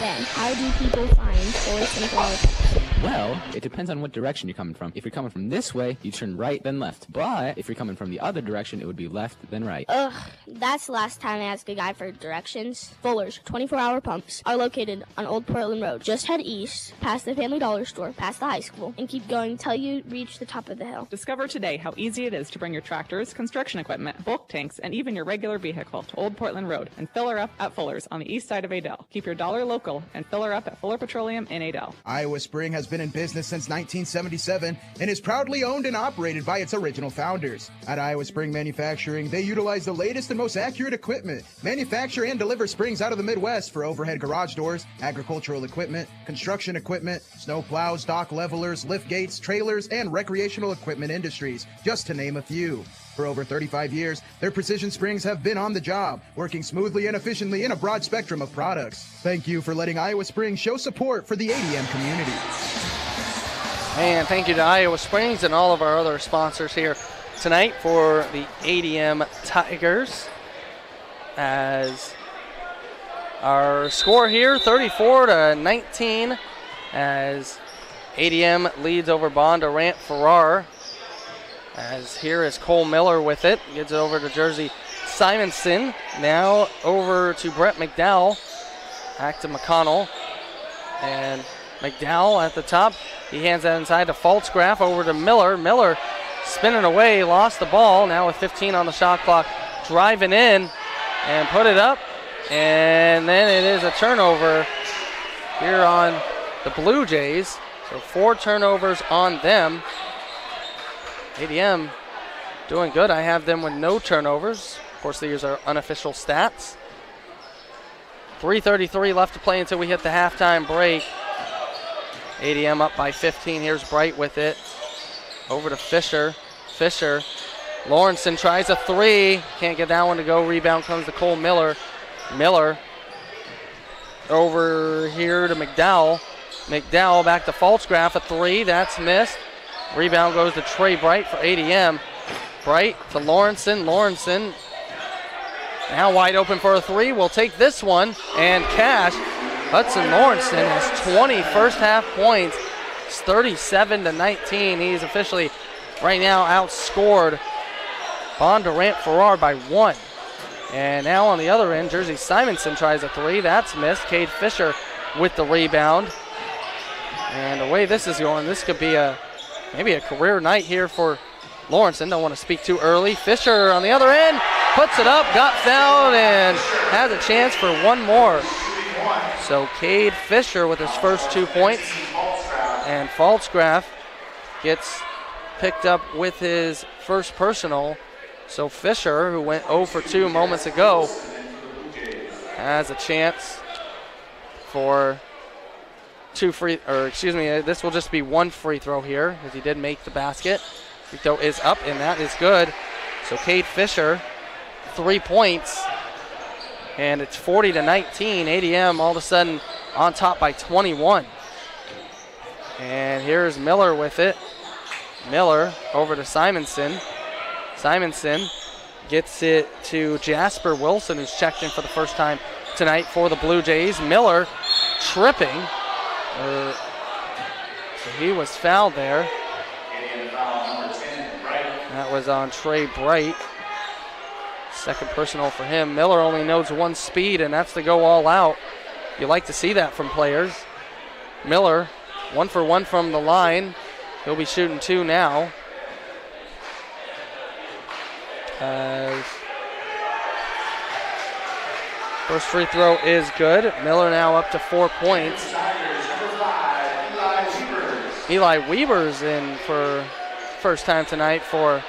Ben, how do people find Forest and Flower? Well, it depends on what direction you're coming from. If you're coming from this way, you turn right, then left. But if you're coming from the other direction, it would be left, then right. Ugh, that's the last time I asked a guy for directions. Fuller's 24-hour pumps are located on Old Portland Road. Just head east, past the Family Dollar store, past the high school, and keep going until you reach the top of the hill. Discover today how easy it is to bring your tractors, construction equipment, bulk tanks, and even your regular vehicle to Old Portland Road and fill her up at Fuller's on the east side of Adel. Keep your dollar local and fill her up at Fuller Petroleum in Adel. Iowa Spring has been in business since 1977 and is proudly owned and operated by its original founders. At Iowa Spring Manufacturing, they utilize the latest and most accurate equipment, manufacture and deliver springs out of the Midwest for overhead garage doors, agricultural equipment, construction equipment, snow plows, dock levelers, lift gates, trailers, and recreational equipment industries, just to name a few. For over 35 years, their precision springs have been on the job, working smoothly and efficiently in a broad spectrum of products. Thank you for letting Iowa Springs show support for the ADM community. And thank you to Iowa Springs and all of our other sponsors here tonight for the ADM Tigers. As our score here, 34-19, as ADM leads over Bondurant-Farrar. As here is Cole Miller with it. Gets it over to Jersey Simonson. Now over to Brett McDowell. Back to McConnell. And McDowell at the top. He hands that inside to Faltzgraf. Over to Miller. Miller spinning away. Lost the ball. Now with 15 on the shot clock. Driving in and put it up. And then it is a turnover here on the Blue Jays. So 4 turnovers on them. ADM doing good. I have them with no turnovers. Of course, these are unofficial stats. 3:33 left to play until we hit the halftime break. ADM up by 15. Here's Bright with it. Over to Fisher. Fisher. Lawrenson tries a 3. Can't get that one to go. Rebound comes to Cole Miller. Miller over here to McDowell. McDowell back to Faltzgraf. A 3. That's missed. Rebound goes to Trey Bright for ADM. Bright to Lawrenson. Lawrenson now wide open for a 3. We'll take this one and cash. Hudson Lawrenson has 20 first half points. It's 37-19. He's officially right now outscored Bondurant-Farrar by 1. And now on the other end, Jersey Simonson tries a 3. That's missed. Cade Fisher with the rebound. And the way this is going, this could be maybe a career night here for Lawrenson. Don't want to speak too early. Fisher on the other end puts it up, got fouled, and has a chance for one more. So Cade Fisher with his first 2 points. And Faltzgraf gets picked up with his first personal. So Fisher, who went 0 for 2 moments ago, has a chance for this will just be 1 free throw here, as he did make the basket. Free throw is up, and that is good. So Cade Fisher, 3 points, and it's 40-19. ADM all of a sudden on top by 21. And here's Miller with it. Miller over to Simonson. Simonson gets it to Jasper Wilson, who's checked in for the first time tonight for the Blue Jays. Miller tripping. So he was fouled there. That was on Trey Bright. Second personal for him. Miller only knows 1 speed, and that's to go all out. You like to see that from players. Miller, 1 for 1 from the line. He'll be shooting 2 now. First free throw is good. Miller now up to 4 points. Eli Weber's in for first time tonight for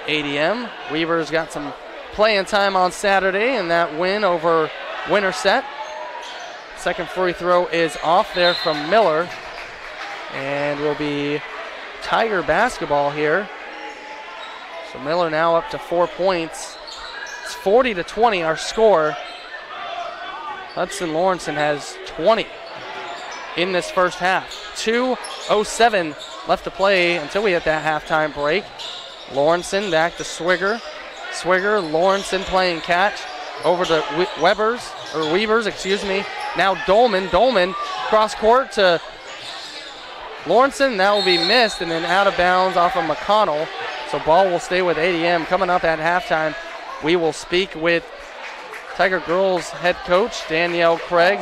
ADM. Weber's got some playing time on Saturday in that win over Winterset. Second free throw is off there from Miller. And will be Tiger basketball here. So Miller now up to 4 points. It's 40-20 our score. Hudson Lawrenson has 20 in this first half. 2:07 left to play until we hit that halftime break. Lawrenson back to Swigger. Swigger, Lawrenson playing catch over to Weavers, excuse me. Now Dolman. Dolman cross court to Lawrenson. That will be missed and then out of bounds off of McConnell. So ball will stay with ADM. Coming up at halftime, we will speak with Tiger Girls head coach Danielle Craig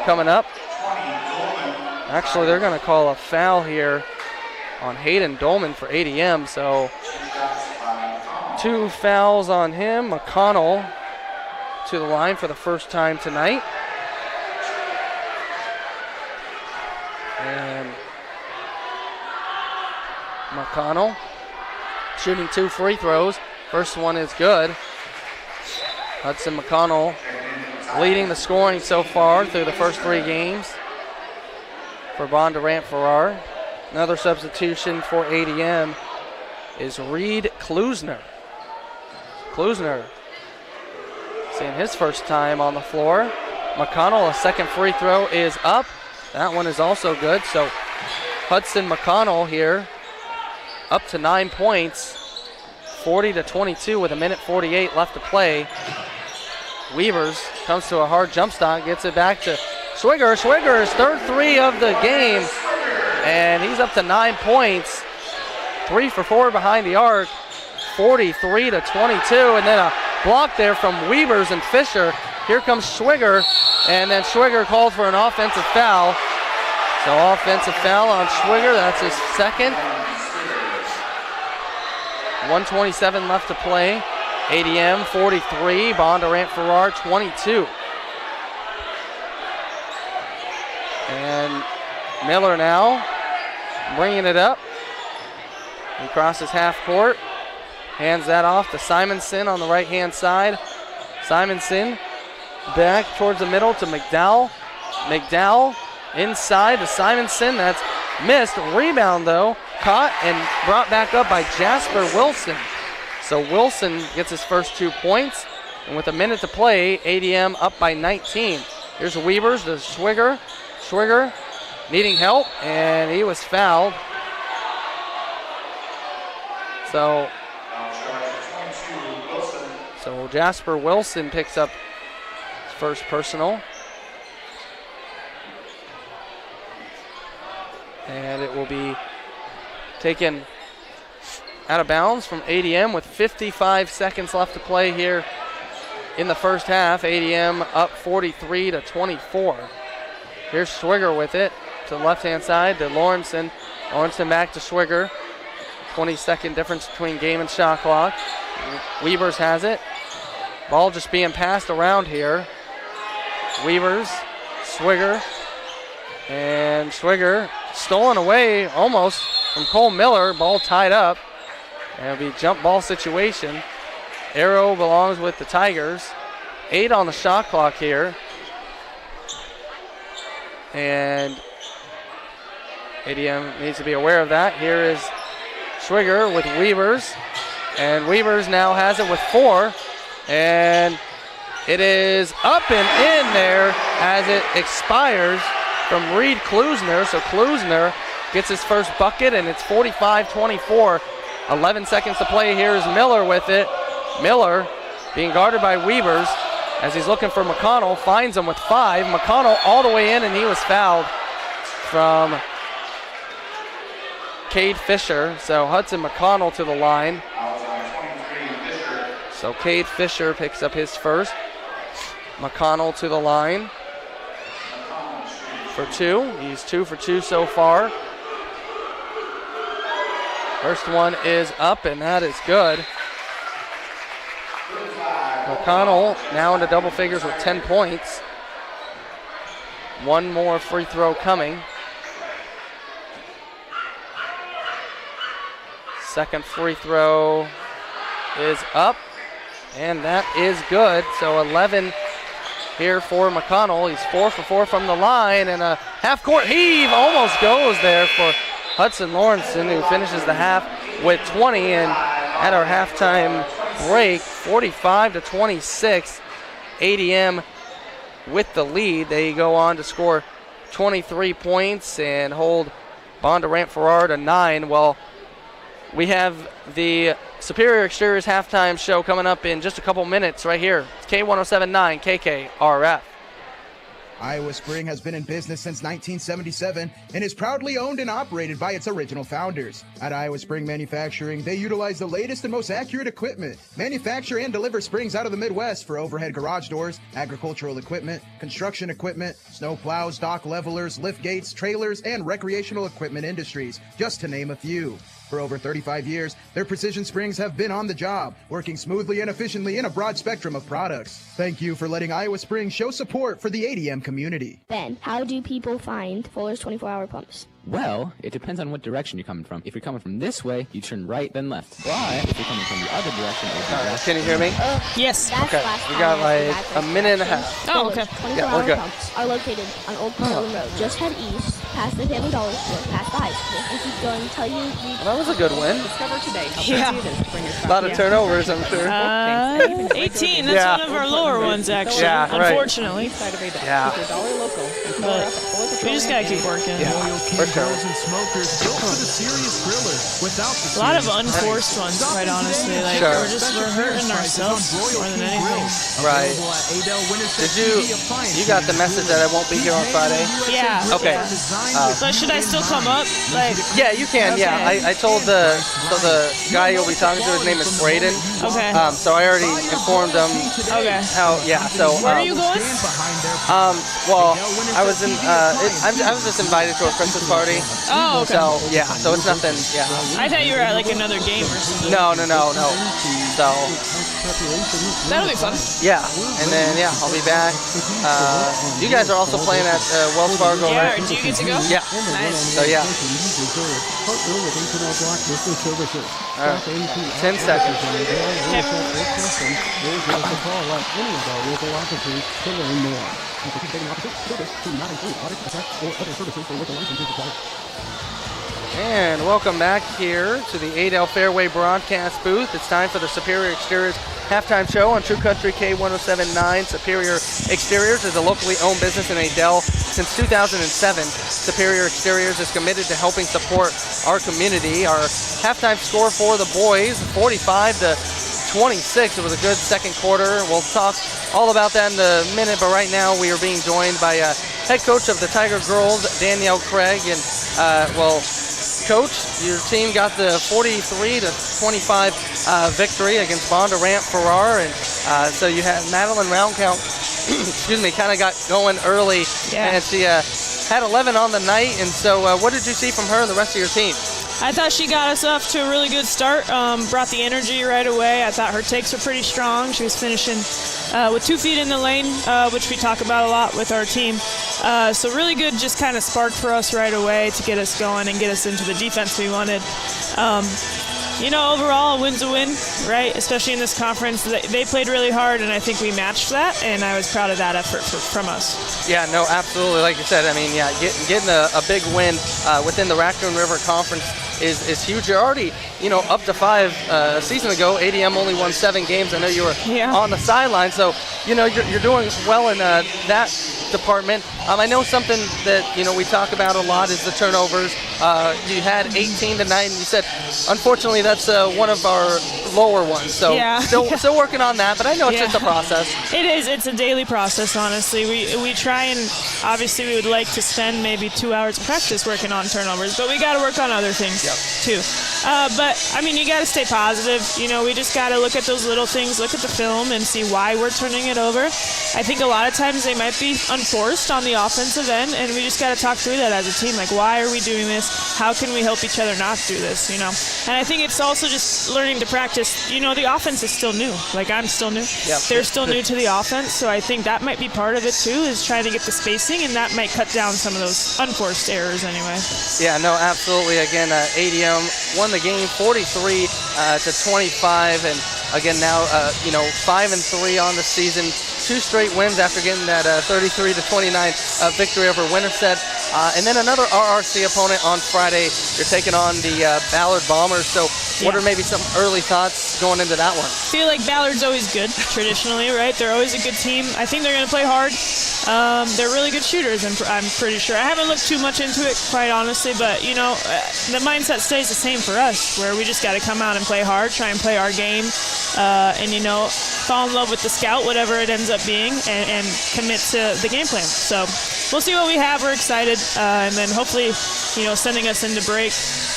coming up. Actually, they're going to call a foul here on Hayden Dolman for ADM. So 2 fouls on him. McConnell to the line for the first time tonight. And McConnell shooting 2 free throws. First one is good. Hudson McConnell leading the scoring so far through the first 3 games for Bondurant-Farrar. Another substitution for ADM is Reed Klusner. Klusner seeing his first time on the floor. McConnell, a second free throw is up. That one is also good. So Hudson McConnell here up to 9 points, 40-22 with 1:48 left to play. Weavers comes to a hard jump shot, gets it back to Schwiger. Schwiger's third 3 of the game, and he's up to 9 points. 3 for 4 behind the arc, 43-22, and then a block there from Weavers and Fisher. Here comes Schwiger, and then Schwiger called for an offensive foul. So offensive foul on Schwiger, that's his second. 1:27 left to play. ADM 43, Bondurant-Farrar 22. And Miller now bringing it up. He crosses half court, hands that off to Simonson on the right-hand side. Simonson back towards the middle to McDowell. McDowell inside to Simonson. That's missed. Rebound, though, caught and brought back up by Jasper Wilson. So Wilson gets his first 2 points. And with a minute to play, ADM up by 19. Here's Weavers to Schwiger. Schwiger needing help, and he was fouled. So Jasper Wilson picks up his first personal. And it will be taken out of bounds from ADM with 55 seconds left to play here in the first half. ADM up 43-24. Here's Schwiger with it to the left-hand side to Lawrenson. Lawrenson back to Schwiger. 20-second difference between game and shot clock. Weavers has it. Ball just being passed around here. Weavers, Schwiger, and Schwiger stolen away almost from Cole Miller. Ball tied up. And it'll be a jump ball situation. Arrow belongs with the Tigers. 8 on the shot clock here. And ADM needs to be aware of that. Here is Schwiger with Weavers. And Weavers now has it with 4. And it is up and in there as it expires from Reed Klusner. So Klusner gets his first bucket, and it's 45-24. 11 seconds to play. Here's Miller with it. Miller being guarded by Weavers as he's looking for McConnell. Finds him with 5. McConnell all the way in, and he was fouled from Cade Fisher. So Hudson McConnell to the line. So Cade Fisher picks up his first. McConnell to the line for 2. He's 2 for 2 so far. First one is up, and that is good. McConnell now into double figures with 10 points. One more free throw coming. Second free throw is up, and that is good. So 11 here for McConnell. He's 4 for 4 from the line, and a half-court heave almost goes there for Hudson Lawrenson, who finishes the half with 20. And at our halftime break, 45-26, ADM with the lead. They go on to score 23 points and hold Bondurant-Farrar to 9. Well, we have the Superior Exteriors halftime show coming up in just a couple minutes right here. It's K107.9 KKRF. Iowa Spring has been in business since 1977 and is proudly owned and operated by its original founders. At Iowa Spring Manufacturing, they utilize the latest and most accurate equipment, manufacture and deliver springs out of the Midwest for overhead garage doors, agricultural equipment, construction equipment, snow plows, dock levelers, lift gates, trailers, and recreational equipment industries, just to name a few. For over 35 years, their precision springs have been on the job, working smoothly and efficiently in a broad spectrum of products. Thank you for letting Iowa Spring show support for the ADM community. Ben, how do people find Fuller's 24-hour pumps? Well, it depends on what direction you're coming from. If you're coming from this way, you turn right, then left. But if you're coming from the other direction, it would be left. Can you hear me? Yes. Okay. We got like a minute and a half. Oh, okay. 24-hour we're good. Pumps are located on Old Portland Road. Just head east, past the Family Dollar Store, past the high school, and keep going until you reach. Well, that was a good win. Discover today. Yeah. A lot of turnovers, I'm sure. 18. That's one of our lower ones, actually. Yeah, right. Unfortunately. Yeah. But we just gotta keep working. Yeah. For sure. A lot of unforced ones, quite honestly. Like Sure. we're hurting ourselves more than anything. Right. Did you got the message that I won't be here on Friday? Yeah. Okay. So should I still come up? Like. Yeah, you can. Okay. Yeah, I told the guy you'll be talking to. His name is Braden. Okay. So I already informed him. Okay. How? Yeah. So. Where are you going? Well, I was in. I was just invited to a Christmas party. Oh, okay. So yeah. So it's nothing. Yeah. I thought you were at like another game or something. No. So. That'll be fun. Yeah, and then I'll be back. You guys are also playing at Wells Fargo, right? Do you get to go? Yeah. Nice. So yeah. All right. 10 seconds. And welcome back here to the Adel Fairway broadcast booth. It's time for the Superior Exteriors halftime show on True Country K107.9. Superior Exteriors is a locally owned business in Adel since 2007. Superior Exteriors is committed to helping support our community. Our halftime score for the boys, 45-26. It was a good second quarter. We'll talk all about that in a minute, but right now we are being joined by head coach of the Tiger Girls, Danielle Craig. And, Coach, your team got the 43-25 victory against Bondurant-Farrar, and so you had Madeline Roundcount, excuse me, kind of got going early, and she had 11 on the night. And so, what did you see from her and the rest of your team? I thought she got us off to a really good start. Brought the energy right away. I thought her takes were pretty strong. She was finishing with 2 feet in the lane, which we talk about a lot with our team. So really good, just kind of spark for us right away to get us going and get us into the defense we wanted. Overall, a win's a win, right? Especially in this conference. They played really hard, and I think we matched that, and I was proud of that effort from us. Yeah, no, absolutely. Like you said, I mean, getting a big win within the Raccoon River Conference is huge. You're already, up to 5 a season ago. ADM only won 7 games. I know you were on the sideline, so, you're doing well in that department. I know something that, we talk about a lot is the turnovers. You had 18 tonight, and you said, unfortunately, that's one of our lower ones. So still working on that, but I know it's just a process. It is. It's a daily process, honestly. We try and, obviously, we would like to spend maybe 2 hours of practice working on turnovers, but we got to work on other things too. But, I mean, you got to stay positive. We just got to look at those little things, look at the film, and see why we're turning it over. I think a lot of times they might be unforced on the offensive end, and we just got to talk through that as a team. Like, why are we doing this? How can we help each other not do this, And I think it's also just learning to practice. The offense is still new. Like, I'm still new. They're still new to the offense, so I think that might be part of it, too, is trying to get the spacing, and that might cut down some of those unforced errors anyway. Yeah, no, absolutely. Again, ADM won the game 43-25, and again now, 5-3 on the season. 2 straight wins after getting that 33-29 victory over Winterset. And then another RRC opponent on Friday. You're taking on the Ballard Bombers. So what are maybe some early thoughts going into that one? I feel like Ballard's always good, traditionally, right? They're always a good team. I think they're going to play hard. They're really good shooters, I'm pretty sure. I haven't looked too much into it, quite honestly, but, the mindset stays the same for us, where we just got to come out and play hard, try and play our game, and, fall in love with the scout, whatever it ends up being, and commit to the game plan. So we'll see what we have. We're excited, and then hopefully, sending us into break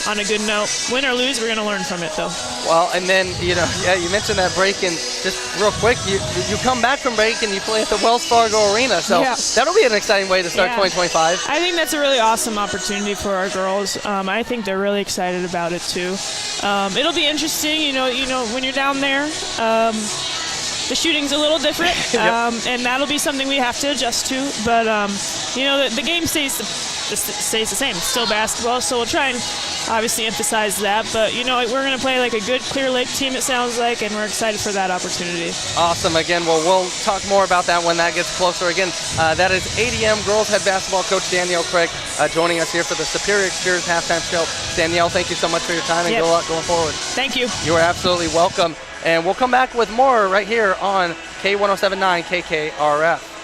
on a good note. Win or lose, we're going to learn from it, though. Well, and then, you mentioned that break, and just real quick, you come back from break and you play at the Wells Fargo Arena, so that'll be an exciting way to start 2025. I think that's a really awesome opportunity for our girls. I think they're really excited about it, too. It'll be interesting, when you're down there, the shooting's a little different, and that'll be something we have to adjust to. But, the game stays just stays the same. It's still basketball, so we'll try and obviously emphasize that. But, you know, we're going to play like a good Clear Lake team, it sounds like, and we're excited for that opportunity. Awesome. Again, well, we'll talk more about that when that gets closer. Again, that is ADM girls head basketball coach Danielle Craig joining us here for the Superior Experience halftime show. Danielle, thank you so much for your time, and good luck going forward. Thank you. You are absolutely welcome. And we'll come back with more right here on K1079 KKRF.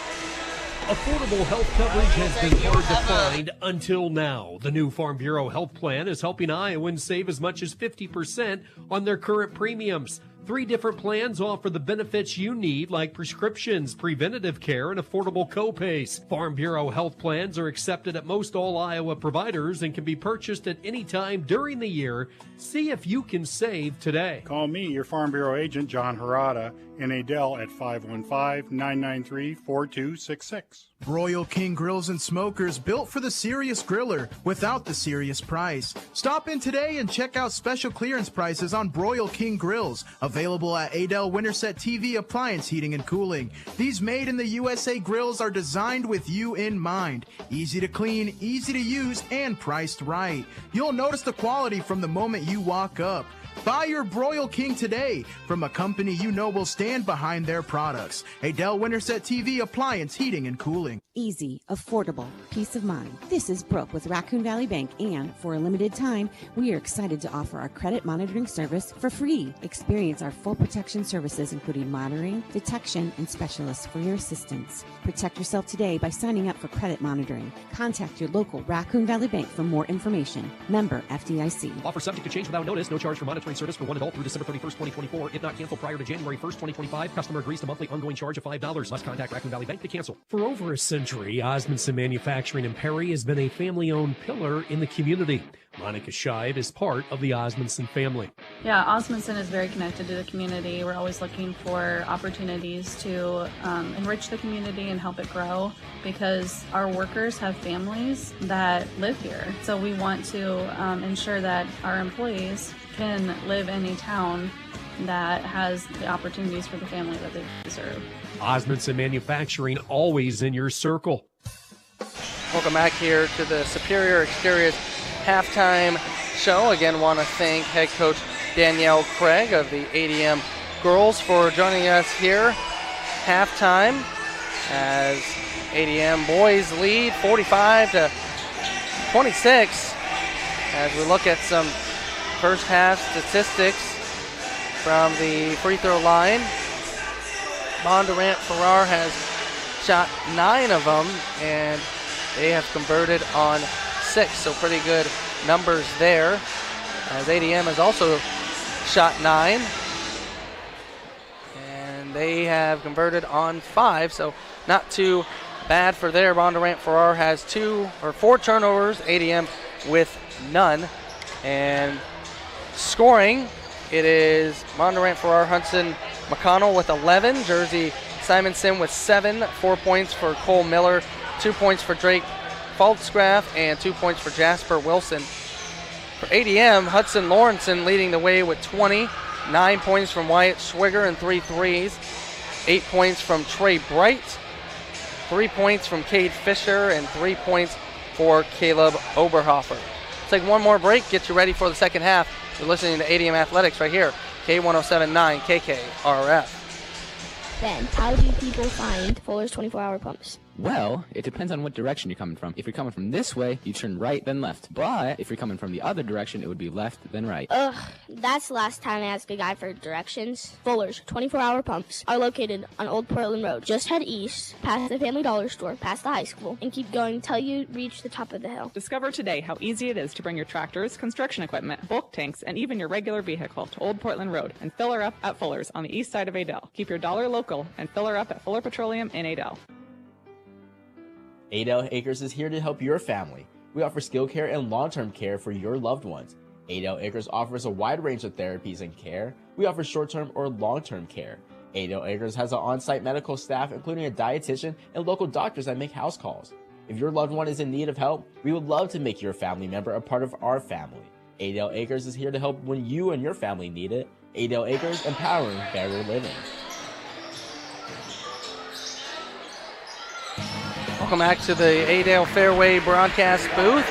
Affordable health coverage has been hard to find until now. The new Farm Bureau Health Plan is helping Iowans save as much as 50% on their current premiums. 3 different plans offer the benefits you need, like prescriptions, preventative care, and affordable co-pays. Farm Bureau health plans are accepted at most all Iowa providers and can be purchased at any time during the year. See if you can save today. Call me, your Farm Bureau agent, John Harada, in Adel at 515-993-4266. Broil King Grills and Smokers, built for the serious griller without the serious price. Stop in today and check out special clearance prices on Broil King Grills, available at Adel Winterset TV Appliance Heating and Cooling. These made in the USA grills are designed with you in mind. Easy to clean, easy to use, and priced right. You'll notice the quality from the moment you walk up. Buy your Broil King today from a company you know will stand behind their products. Adel Winterset TV Appliance Heating and Cooling. Easy, affordable, peace of mind. This is Brooke with Raccoon Valley Bank, and for a limited time, we are excited to offer our credit monitoring service for free. Experience our full protection services, including monitoring, detection, and specialists for your assistance. Protect yourself today by signing up for credit monitoring. Contact your local Raccoon Valley Bank for more information. Member FDIC. Offer subject to change without notice. No charge for monitoring service for one adult through December 31st, 2024. If not canceled prior to January 1st, 2025, customer agrees to monthly ongoing charge of $5. Must contact Raccoon Valley Bank to cancel. For over a century, Osmondson Manufacturing in Perry has been a family-owned pillar in the community. Monica Scheib is part of the Osmondson family. Yeah, Osmondson is very connected to the community. We're always looking for opportunities to enrich the community and help it grow, because our workers have families that live here. So we want to ensure that our employees can live in a town that has the opportunities for the family that they deserve. Osmondson Manufacturing, always in your circle. Welcome back here to the Superior Experience halftime show. Again, want to thank head coach Danielle Craig of the ADM girls for joining us here halftime as ADM boys lead 45-26 as we look at some first half statistics from the free throw line. Bondurant-Farrar has shot 9 of them, and they have converted on 6, so pretty good numbers there. As ADM has also shot 9, and they have converted on 5, so not too bad for there. Bondurant-Farrar has 4 turnovers, ADM with none. And scoring, it is Bondurant-Farrar, Hudson McConnell with 11, Jersey Simonson with 7, 4 points for Cole Miller, 2 points for Drake Faldsgraf, and 2 points for Jasper Wilson. For ADM, Hudson Lawrenson leading the way with 20, 9 points from Wyatt Schwiger and 3 threes, 8 points from Trey Bright, 3 points from Cade Fisher, and 3 points for Caleb Oberhofer. Let's take one more break, get you ready for the second half. You're listening to ADM Athletics right here, K1079 KKRF. Ben, how do people find Fuller's 24-hour pumps? Well, it depends on what direction you're coming from. If you're coming from this way, you turn right, then left. But if you're coming from the other direction, it would be left, then right. Ugh, that's the last time I asked a guy for directions. Fuller's 24-hour pumps are located on Old Portland Road. Just head east, past the Family Dollar store, past the high school, and keep going until you reach the top of the hill. Discover today how easy it is to bring your tractors, construction equipment, bulk tanks, and even your regular vehicle to Old Portland Road and fill her up at Fuller's on the east side of Adel. Keep your dollar local and fill her up at Fuller Petroleum in Adel. Adel Acres is here to help your family. We offer skilled care and long-term care for your loved ones. Adel Acres offers a wide range of therapies and care. We offer short-term or long-term care. Adel Acres has an on-site medical staff, including a dietitian and local doctors that make house calls. If your loved one is in need of help, we would love to make your family member a part of our family. Adel Acres is here to help when you and your family need it. Adel Acres, empowering better living. Welcome Welcome back to the Adel Fairway broadcast booth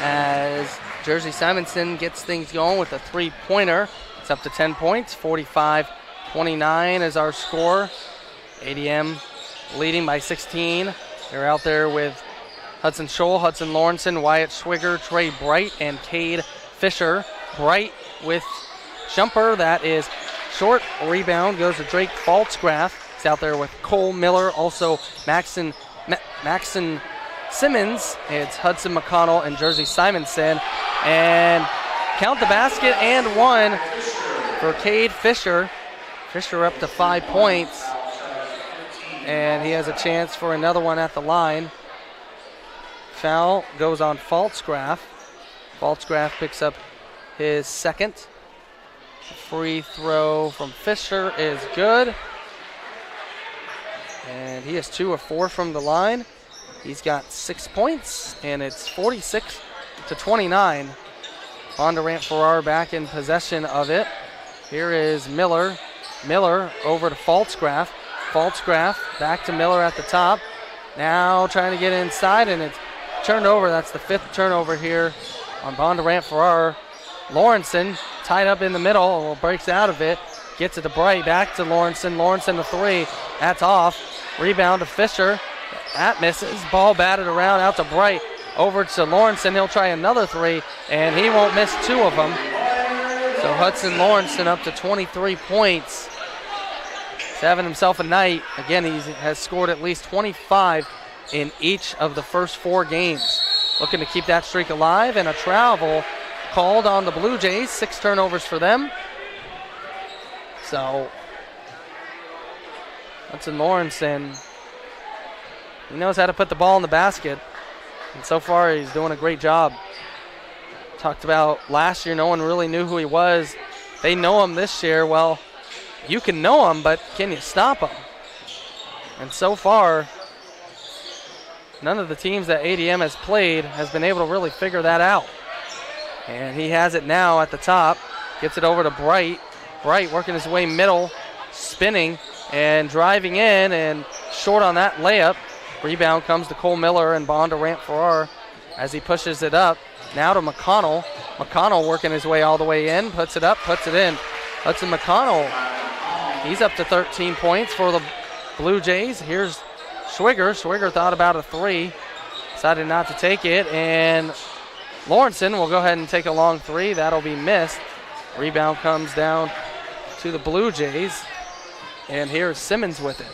as Jersey Simonson gets things going with a three-pointer. It's up to 10 points, 45-29 is our score. ADM leading by 16. They're out there with Hudson Scholl, Hudson Lawrenson, Wyatt Schwiger, Trey Bright, and Cade Fisher. Bright with jumper that is short. Rebound goes to Drake Faltzgraff. He's out there with Cole Miller, also Maxon Simmons. It's Hudson McConnell and Jersey Simonson. And count the basket and one for Cade Fisher. Fisher up to 5 points. And he has a chance for another one at the line. Foul goes on Faltzgraff. Faltzgraff picks up his second. Free throw from Fisher is good. And he has 2 of 4 from the line. He's got 6 points, and it's 46-29. Bondurant-Farrar back in possession of it. Here is Miller. Miller over to Faltzgraff. Faltzgraff back to Miller at the top. Now trying to get inside, and it's turned over. That's the 5th turnover here on Bondurant-Farrar. Lawrenson tied up in the middle, breaks out of it, gets it to Bright, back to Lawrenson. Lawrenson the 3, that's off. Rebound to Fisher, that misses. Ball batted around out to Bright, over to Lawrenson. He'll try another 3, and he won't miss 2 of them. So Hudson Lawrenson up to 23 points. He's having himself a night. Again, he has scored at least 25 in each of the first 4 games. Looking to keep that streak alive, and a travel called on the Blue Jays. 6 turnovers for them. So Hudson Lawrenson, he knows how to put the ball in the basket, and so far he's doing a great job. Talked about last year, no one really knew who he was. They know him this year. Well, you can know him, but can you stop him? And so far, none of the teams that ADM has played has been able to really figure that out. And he has it now at the top. Gets it over to Bright. Bright working his way middle, spinning and driving in, and short on that layup. Rebound comes to Cole Miller and Bondurant-Farrar as he pushes it up. Now to McConnell. McConnell working his way all the way in. Puts it up, puts it in. Hudson McConnell, he's up to 13 points for the Blue Jays. Here's Schwiger. Schwiger thought about a 3. Decided not to take it, and Lawrenson will go ahead and take a long 3. That'll be missed. Rebound comes down to the Blue Jays. And here's Simmons with it.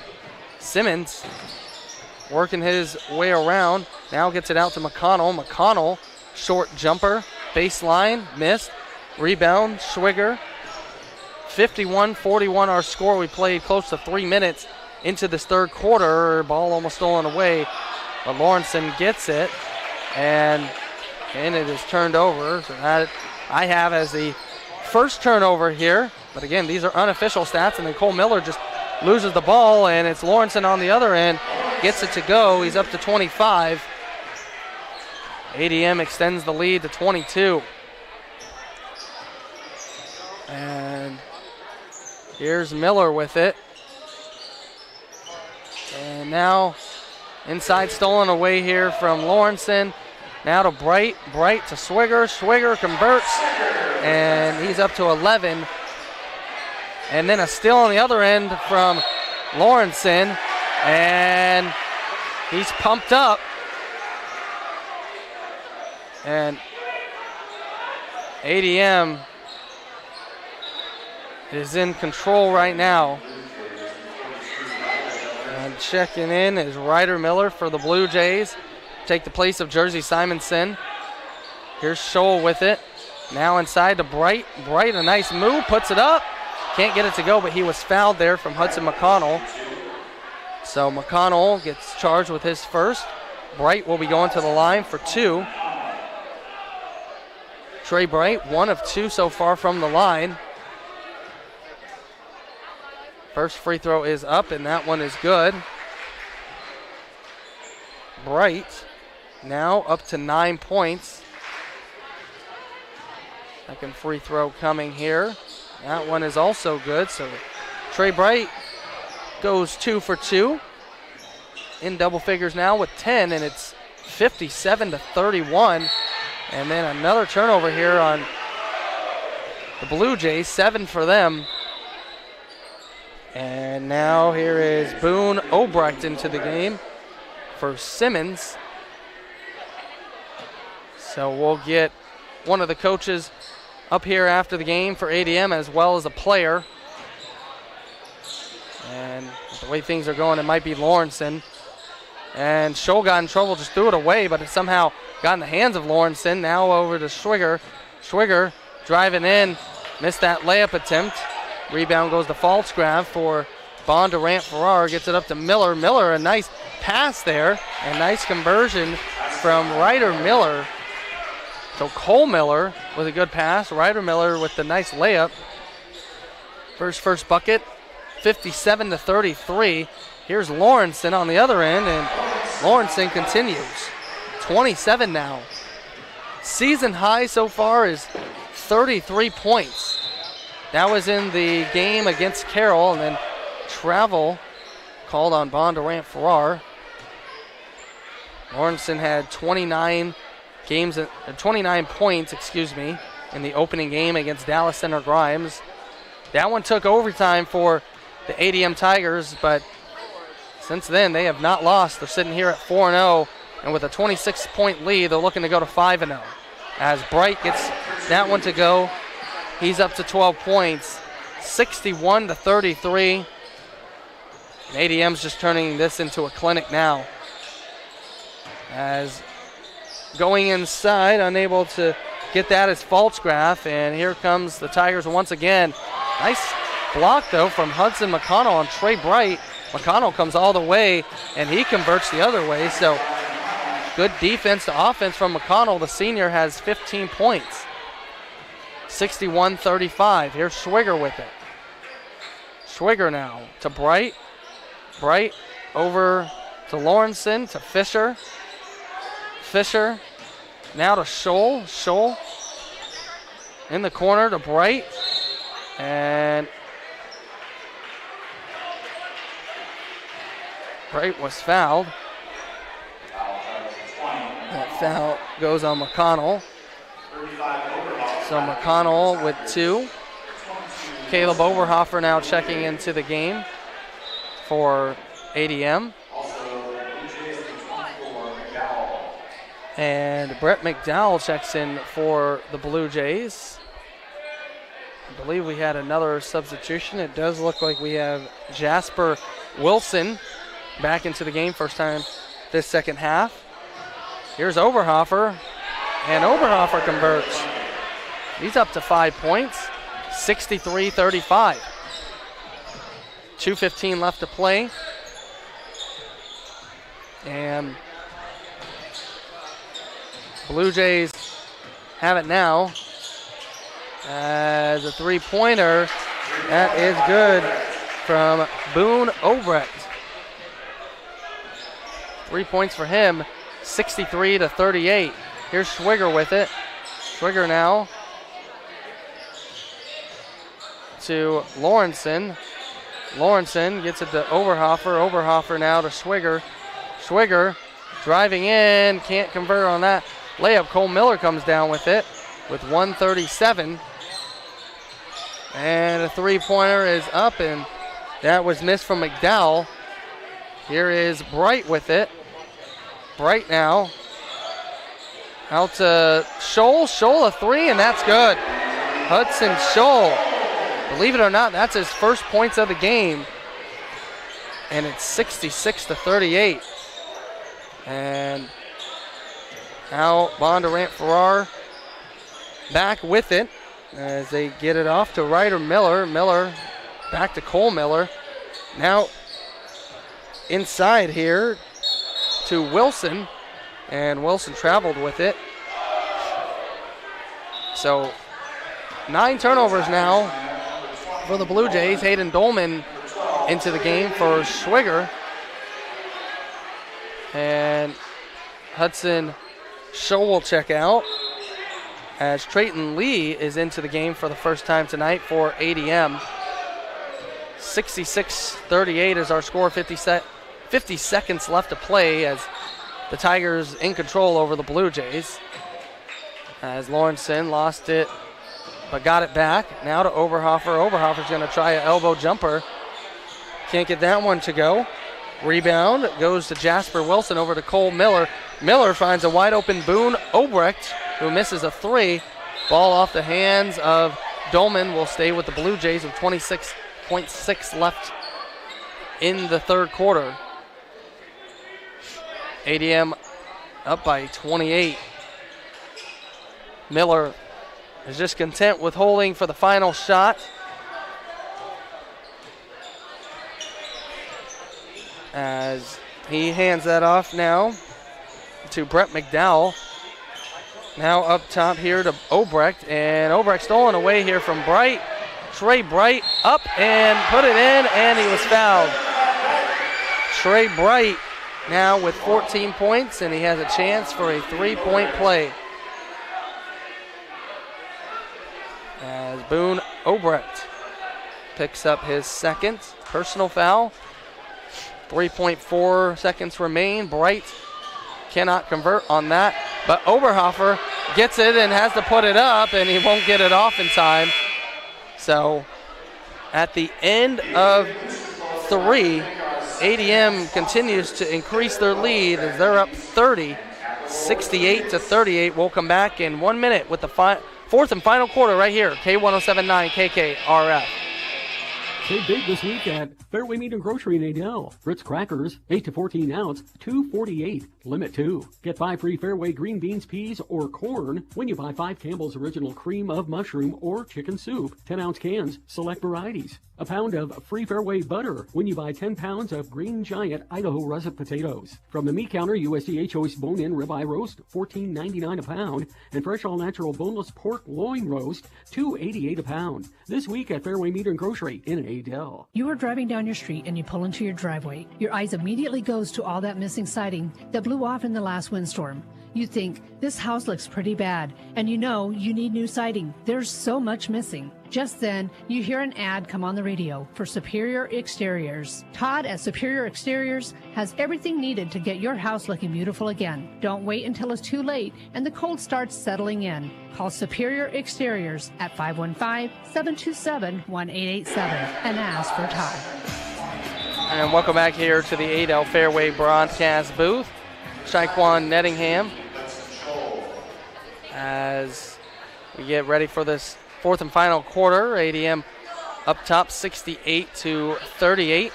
Simmons working his way around. Now gets it out to McConnell. McConnell, short jumper, baseline, missed. Rebound, Schwiger. 51-41 our score. We played close to 3 minutes into this third quarter. Ball almost stolen away. But Lawrenson gets it. And it is turned over. So that I have as the first turnover here. But again, these are unofficial stats. And then Cole Miller just loses the ball. And it's Lawrenson on the other end. Gets it to go. He's up to 25. ADM extends the lead to 22. And here's Miller with it. And now inside stolen away here from Lawrenson. Now to Bright. Bright to Schwiger. Schwiger converts. And he's up to 11. And then a steal on the other end from Lawrenson. And he's pumped up. And ADM is in control right now. And checking in is Ryder Miller for the Blue Jays. Take the place of Jersey Simonson. Here's Scholl with it. Now inside to Bright. Bright, a nice move, puts it up. Can't get it to go, but he was fouled there from Hudson McConnell. So McConnell gets charged with his first. Bright will be going to the line for 2. Trey Bright, 1 of 2 so far from the line. First free throw is up, and that one is good. Bright now up to 9 points. Second free throw coming here. That one is also good. So Trey Bright goes 2 for 2. in double figures now with 10, and it's 57-31. And then another turnover here on the Blue Jays, 7 for them. And now here is Boone Obrecht into the game for Simmons. So we'll get one of the coaches up here after the game for ADM as well as a player. And the way things are going, it might be Lawrenson. And Scholl got in trouble, just threw it away, but it somehow got in the hands of Lawrenson. Now over to Schwiger. Schwiger driving in, missed that layup attempt. Rebound goes to Pfalzgraf for Bondurant-Farrar. Gets it up to Miller. Miller, a nice pass there, and nice conversion from Ryder Miller. So Cole Miller with a good pass. Ryder Miller with the nice layup. First bucket, 57-33. Here's Lawrenson on the other end, and Lawrenson continues. 27 now. Season high so far is 33 points. That was in the game against Carroll, and then travel called on Bondurant-Farrar. Lawrenson had 29 points, in the opening game against Dallas Center Grimes. That one took overtime for the ADM Tigers, but since then they have not lost. They're sitting here at 4-0, and with a 26-point lead, they're looking to go to 5-0. As Bright gets that one to go, he's up to 12 points, 61-33. And ADM's just turning this into a clinic now. As going inside, unable to get that is Pfalzgraf, and here comes the Tigers once again. Nice block, though, from Hudson McConnell on Trey Bright. McConnell comes all the way, and he converts the other way, so good defense to offense from McConnell. The senior has 15 points. 61-35. Here's Schwiger with it. Schwiger now to Bright. Bright over to Lawrenson, to Fisher. Fisher now to Scholl. Scholl in the corner to Bright. And Bright was fouled. That foul goes on McConnell. So McConnell with 2. Caleb Oberhofer now checking into the game for ADM. And Brett McDowell checks in for the Blue Jays. I believe we had another substitution. It does look like we have Jasper Wilson back into the game, first time this second half. Here's Oberhofer, and Oberhofer converts. He's up to 5 points, 63-35. 2:15 left to play. And Blue Jays have it now as a three-pointer. That is good from Boone Obrecht. 3 points for him, 63-38. Here's Schwiger with it. Schwiger now to Lawrenson. Lawrenson gets it to Oberhofer. Oberhofer now to Schwiger. Schwiger driving in, can't convert on that layup. Cole Miller comes down with it with 1:37. And a three-pointer is up, and that was missed from McDowell. Here is Bright with it. Bright now out to Scholl. Scholl a three, and that's good. Hudson Scholl. Believe it or not, that's his first points of the game. And it's 66-38. And now Bondurant-Farrar back with it as they get it off to Ryder Miller. Miller back to Cole Miller. Now inside here to Wilson, and Wilson traveled with it. So 9 turnovers now for the Blue Jays. Hayden Dolman into the game for Schwiger. And Hudson Scholl will check out as Trayton Lee is into the game for the first time tonight for ADM. 66-38 is our score, 50 seconds left to play as the Tigers in control over the Blue Jays. As Lawrenson lost it, but got it back. Now to Oberhofer. Oberhofer's going to try an elbow jumper. Can't get that one to go. Rebound goes to Jasper Wilson over to Cole Miller. Miller finds a wide open Boone Obrecht, who misses a three. Ball off the hands of Dolman will stay with the Blue Jays with 26.6 left in the third quarter. ADM up by 28. Miller is just content with holding for the final shot. As he hands that off now to Brett McDowell. Now up top here to Obrecht, and Obrecht stolen away here from Bright. Trey Bright up and put it in, and he was fouled. Trey Bright now with 14 points, and he has a chance for a three-point play. As Boone Obrecht picks up his second personal foul. 3.4 seconds remain. Bright cannot convert on that, but Oberhofer gets it and has to put it up, and he won't get it off in time. So at the end of three, ADM continues to increase their lead as they're up 30, 68-38. We'll come back in 1 minute with the fourth and final quarter right here, K107.9 KKRF. Save big this week at Fairway Meat and Grocery in Adel. Ritz crackers, 8 to 14 ounce, $2.48. Limit 2. Get 5 free Fairway green beans, peas, or corn when you buy 5 Campbell's Original Cream of Mushroom or Chicken Soup. 10-ounce cans, select varieties. A pound of free Fairway butter when you buy 10 pounds of Green Giant Idaho russet potatoes. From the meat counter, USDA Choice Bone-In Ribeye Roast, $14.99 a pound. And fresh all-natural boneless pork loin roast, $2.88 a pound. This week at Fairway Meat and Grocery in Adel. You are driving down your street and you pull into your driveway. Your eyes immediately goes to all that missing siding that blew off in the last windstorm. You think, this house looks pretty bad, and you know you need new siding. There's so much missing. Just then, you hear an ad come on the radio for Superior Exteriors. Todd at Superior Exteriors has everything needed to get your house looking beautiful again. Don't wait until it's too late and the cold starts settling in. Call Superior Exteriors at 515-727-1887 and ask for Todd. And welcome back here to the Adel Fairway broadcast booth. Shaquan Nettingham as we get ready for this fourth and final quarter. ADM up top 68-38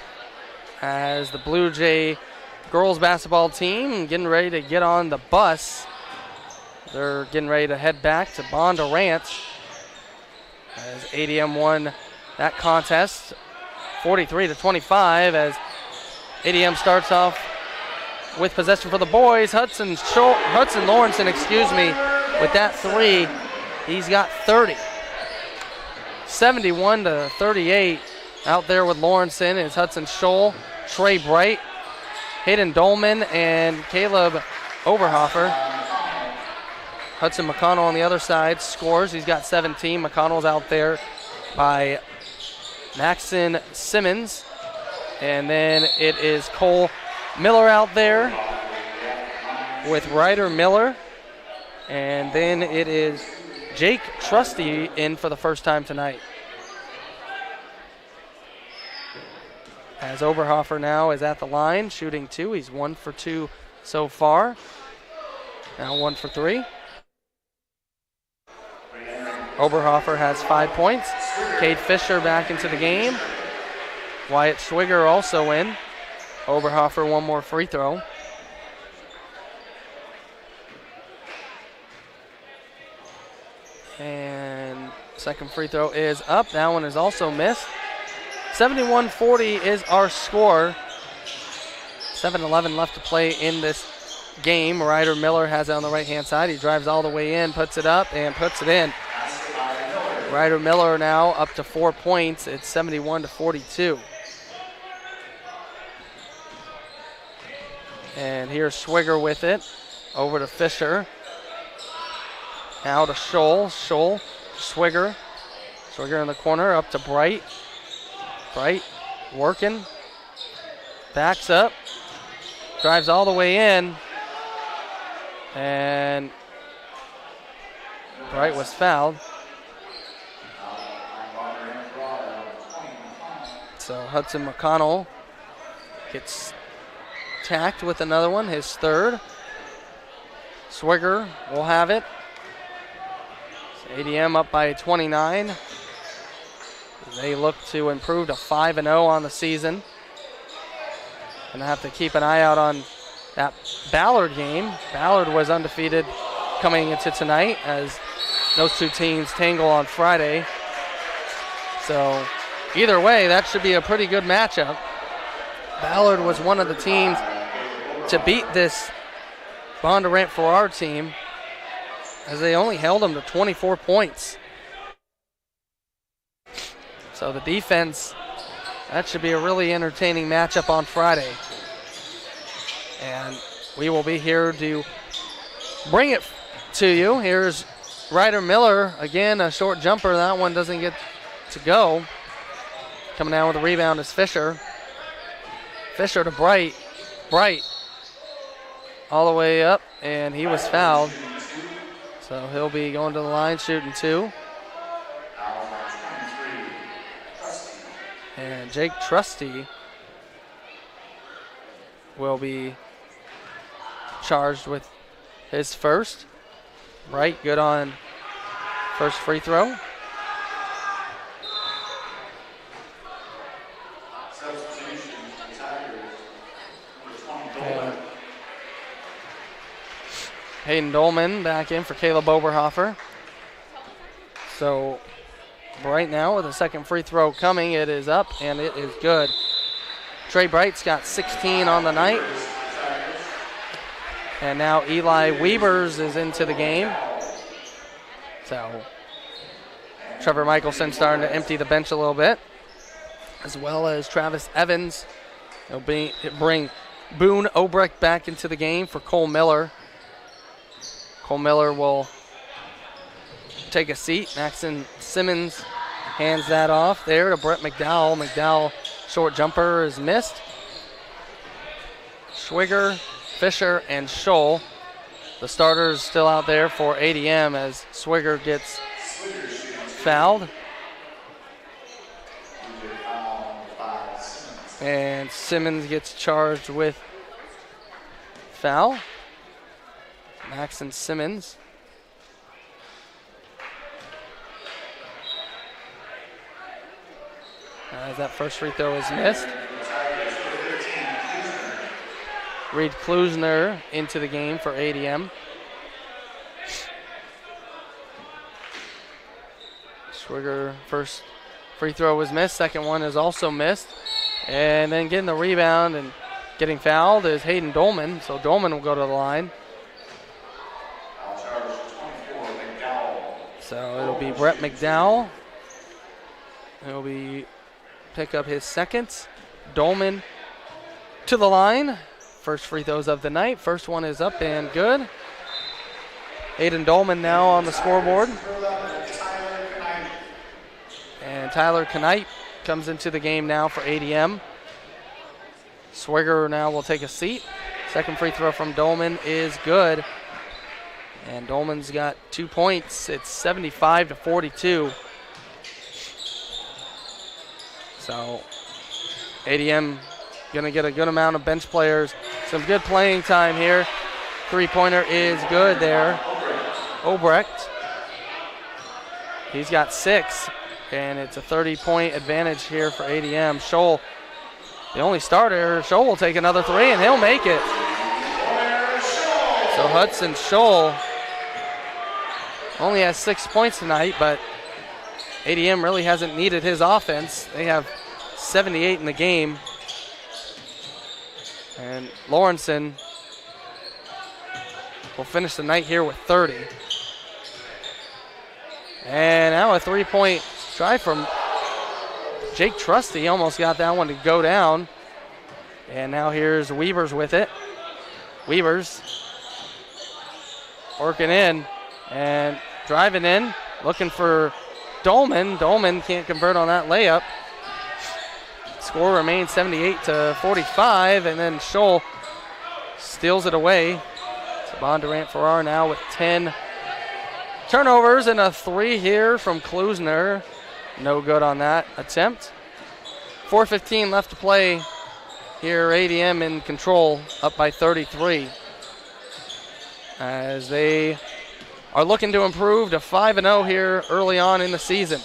as the Blue Jay girls basketball team getting ready to get on the bus. They're getting ready to head back to Bondurant as ADM won that contest 43-25 as ADM starts off with possession for the boys. Hudson Lawrenson, with that three. He's got 30. 71-38 out there with Lawrenson is Hudson Scholl, Trey Bright, Hayden Dolman, and Caleb Oberhofer. Hudson McConnell on the other side scores. He's got 17. McConnell's out there by Maxon Simmons. And then it is Cole Miller out there with Ryder Miller. And then it is Jake Trusty in for the first time tonight. As Oberhofer now is at the line, shooting two. He's 1 for 2 so far. Now 1 for 3. Oberhofer has 5 points. Cade Fisher back into the game. Wyatt Schwiger also in. Oberhofer one more free throw. And second free throw is up. That one is also missed. 71-40 is our score. 7:11 left to play in this game. Ryder Miller has it on the right-hand side. He drives all the way in, puts it up, and puts it in. Ryder Miller now up to 4 points. It's 71-42. And here's Schwiger with it. Over to Fisher. Now to Scholl. Scholl, Schwiger. Schwiger in the corner, up to Bright. Bright working. Backs up. drives all the way in, and Bright was fouled. So Hudson McConnell gets tacked with another one, his third. Swigger will have it. So ADM up by 29. They look to improve to 5-0 on the season. Gonna have to keep an eye out on that Ballard game. Ballard was undefeated coming into tonight as those two teams tangle on Friday. So either way, that should be a pretty good matchup. Ballard was one of the teams to beat this Bondurant-Farrar team as they only held them to 24 points. So the defense, that should be a really entertaining matchup on Friday. And we will be here to bring it to you. Here's Ryder Miller, again, a short jumper. That one doesn't get to go. Coming down with a rebound is Fisher. Fisher to Bright. Bright all the way up, and he was fouled. So he'll be going to the line shooting two. And Jake Trusty will be charged with his first. Bright good on first free throw. Hayden Dolman back in for Caleb Oberhofer. So Bright now with a second free throw coming. It is up and it is good. Trey Bright's got 16 on the night. And now Eli Weavers is into the game. So Trevor Michelson starting to empty the bench a little bit, as well as Travis Evans. He'll bring Boone Obrecht back into the game for Cole Miller. Cole Miller will take a seat. Maxon Simmons hands that off there to Brett McDowell. McDowell, short jumper is missed. Schwiger, Fisher, and Scholl. The starters still out there for ADM as Schwiger gets fouled. And Simmons gets charged with foul. Maxon Simmons. As that first free throw is missed. Reed Klusner into the game for ADM. Schwiger, first free throw was missed. Second one is also missed. And then getting the rebound and getting fouled is Hayden Dolman. So Dolman will go to the line. So it'll be Brett McDowell. He'll pick up his second. Dolman to the line. First free throws of the night. First one is up and good. Hayden Dolman now on the scoreboard. And Tyler Knight comes into the game now for ADM. Swigger now will take a seat. Second free throw from Dolman is good. And Dolman's got 2 points. It's 75-42. So ADM going to get a good amount of bench players. Some good playing time here. Three-pointer is good there. Obrecht. He's got 6. And it's a 30-point advantage here for ADM. Scholl, the only starter. Scholl will take another three, and he'll make it. So Hudson Scholl only has 6 points tonight, but ADM really hasn't needed his offense. They have 78 in the game. And Lawrenson will finish the night here with 30. And now a three-point try from Jake Trusty. Almost got that one to go down. And now here's Weavers with it. Weavers working in and driving in, looking for Dolman. Dolman can't convert on that layup. Score remains 78-45, and then Scholl steals it away. So Bondurant-Farrar now with 10 turnovers and a 3 here from Klusner. No good on that attempt. 4:15 left to play here. ADM in control, up by 33. As they are looking to improve to 5-0 here early on in the season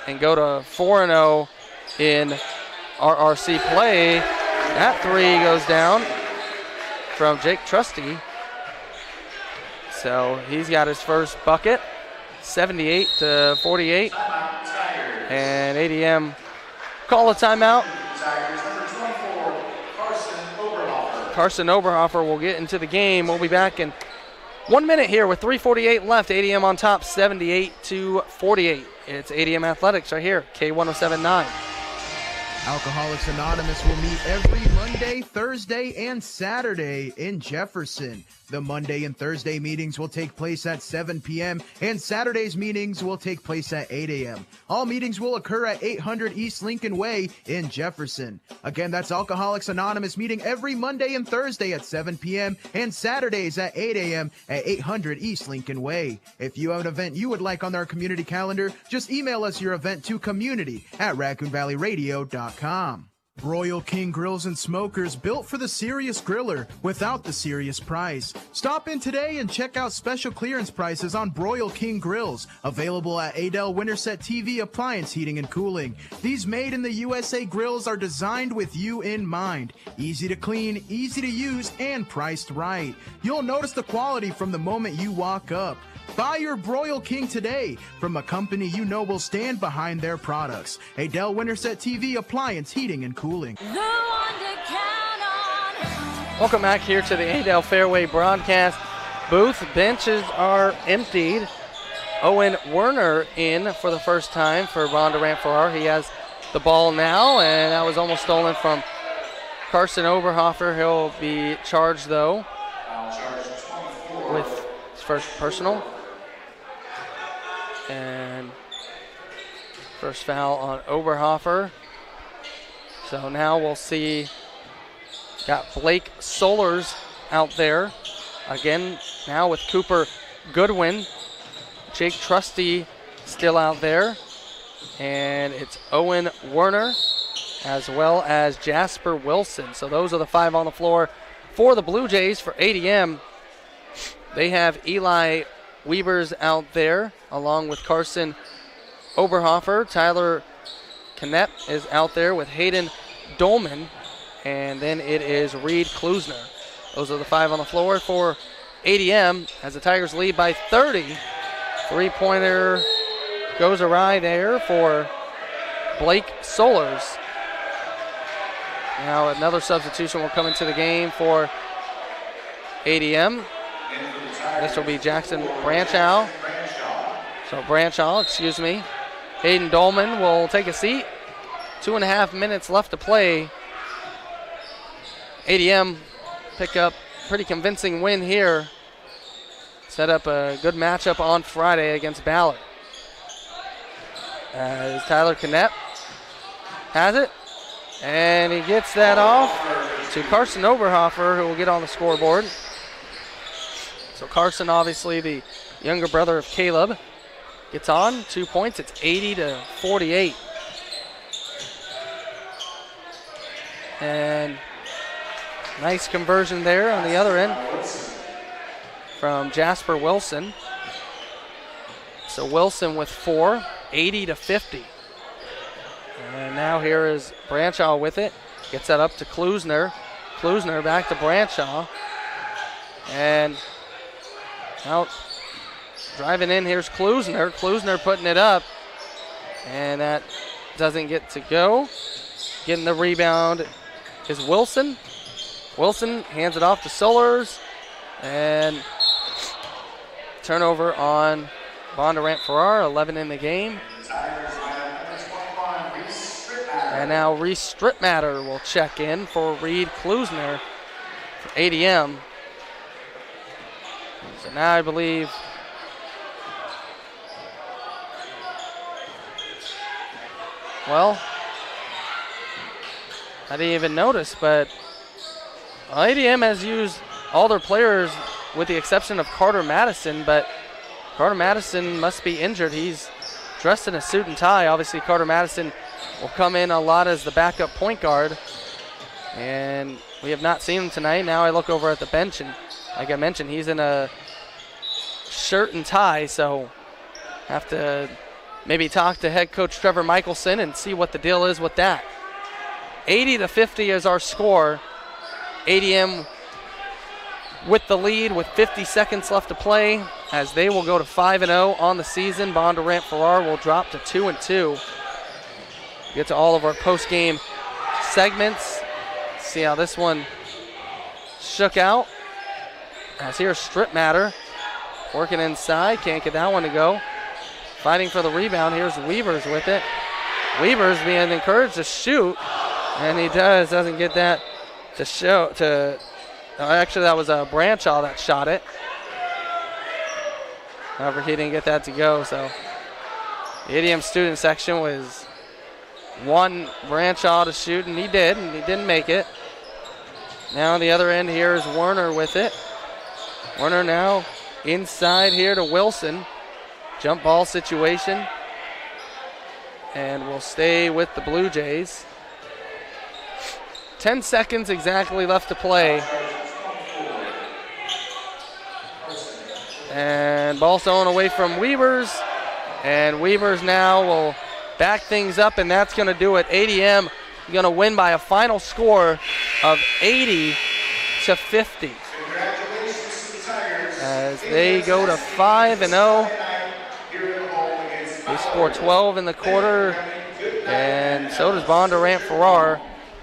and go to 4-0 in RRC play. That 3 goes down from Jake Trusty. So he's got his first bucket, 78-48. And ADM call a timeout. Carson Oberhofer will get into the game. We'll be back in 1 minute here with 3:48 left. ADM on top, 78-48. It's ADM Athletics right here, K107.9. Alcoholics Anonymous will meet every Monday, Thursday, and Saturday in Jefferson. The Monday and Thursday meetings will take place at 7 p.m. and Saturday's meetings will take place at 8 a.m. All meetings will occur at 800 East Lincoln Way in Jefferson. Again, that's Alcoholics Anonymous meeting every Monday and Thursday at 7 p.m. and Saturdays at 8 a.m. at 800 East Lincoln Way. If you have an event you would like on our community calendar, just email us your event to community@RaccoonValleyRadio.com. Royal King Grills and Smokers, built for the serious griller without the serious price. Stop in today and check out special clearance prices on Royal King Grills, available at Adel Winterset TV Appliance Heating and Cooling. These made in the USA grills are designed with you in mind. Easy to clean, easy to use, and priced right. You'll notice the quality from the moment you walk up. Buy your Royal King today from a company you know will stand behind their products. Adel Winterset TV Appliance Heating and Cooling. Welcome back here to the Adel Fairway broadcast booth. Benches are emptied. Owen Werner in for the first time for Bondurant-Farrar. He has the ball now, and that was almost stolen from Carson Oberhofer. He'll be charged, though, with his first personal. And first foul on Oberhofer. So now we'll see, got Blake Solers out there. Again, now with Cooper Goodwin. Jake Trusty still out there. And it's Owen Werner as well as Jasper Wilson. So those are the 5 on the floor for the Blue Jays. For ADM, they have Eli Weavers out there along with Carson Oberhofer. Tyler Knepp is out there with Hayden Dolman. And then it is Reed Klusner. Those are the 5 on the floor for ADM as the Tigers lead by 30. Three-pointer goes awry there for Blake Solers. Now another substitution will come into the game for ADM. This will be Jackson Branchow. So Branchow, excuse me. Hayden Dolman will take a seat. 2.5 minutes left to play. ADM pick up pretty convincing win here. Set up a good matchup on Friday against Ballard. As Tyler Knepp has it. And he gets that off to Carson Oberhofer, who will get on the scoreboard. So Carson, obviously the younger brother of Caleb, gets on. 2 points. It's 80-48. And nice conversion there on the other end from Jasper Wilson. So Wilson with 4, 80-50. And now here is Branchow with it. Gets that up to Klusner. Klusner back to Branchow. And out driving in, here's Klusner. Klusner putting it up. And that doesn't get to go. Getting the rebound is Wilson. Wilson hands it off to Solers. And turnover on Bondurant-Farrar, 11 in the game. And now Reese Strittmatter will check in for Reed Klusner for ADM. So now I believe I didn't even notice, but ADM has used all their players with the exception of Carter Madison, but Carter Madison must be injured. He's dressed in a suit and tie. Obviously, Carter Madison will come in a lot as the backup point guard, and we have not seen him tonight. Now I look over at the bench, and like I mentioned, he's in a shirt and tie, so have to maybe talk to head coach Trevor Michelson and see what the deal is with that. 80-50 is our score. ADM with the lead with 50 seconds left to play as they will go to 5-0 on the season. Bondurant-Farrar will drop to 2-2. Get to all of our post-game segments. See how this one shook out. As here's Strip Matter working inside. Can't get that one to go. Fighting for the rebound. Here's Weavers with it. Weavers being encouraged to shoot. And he doesn't get that to show. Actually, that was a Branchaw that shot it. However, he didn't get that to go. So the ADM student section was one Branchaw to shoot, and he did, and he didn't make it. Now on the other end here is Werner with it. Werner now inside here to Wilson. Jump ball situation. And we'll stay with the Blue Jays. 10 seconds exactly left to play. And ball stolen away from Weavers. And Weavers now will back things up, and that's going to do it. ADM going to win by a final score of 80-50. As they go to 5-0. They score 12 in the quarter, and so does Bondurant-Farrar.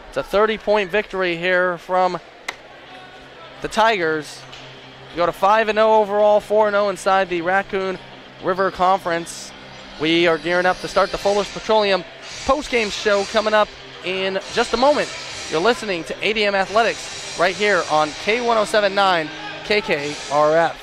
It's a 30-point victory here from the Tigers. Go to 5-0 overall, 4-0 inside the Raccoon River Conference. We are gearing up to start the Fullers Petroleum postgame show coming up in just a moment. You're listening to ADM Athletics right here on K107.9 KKRF.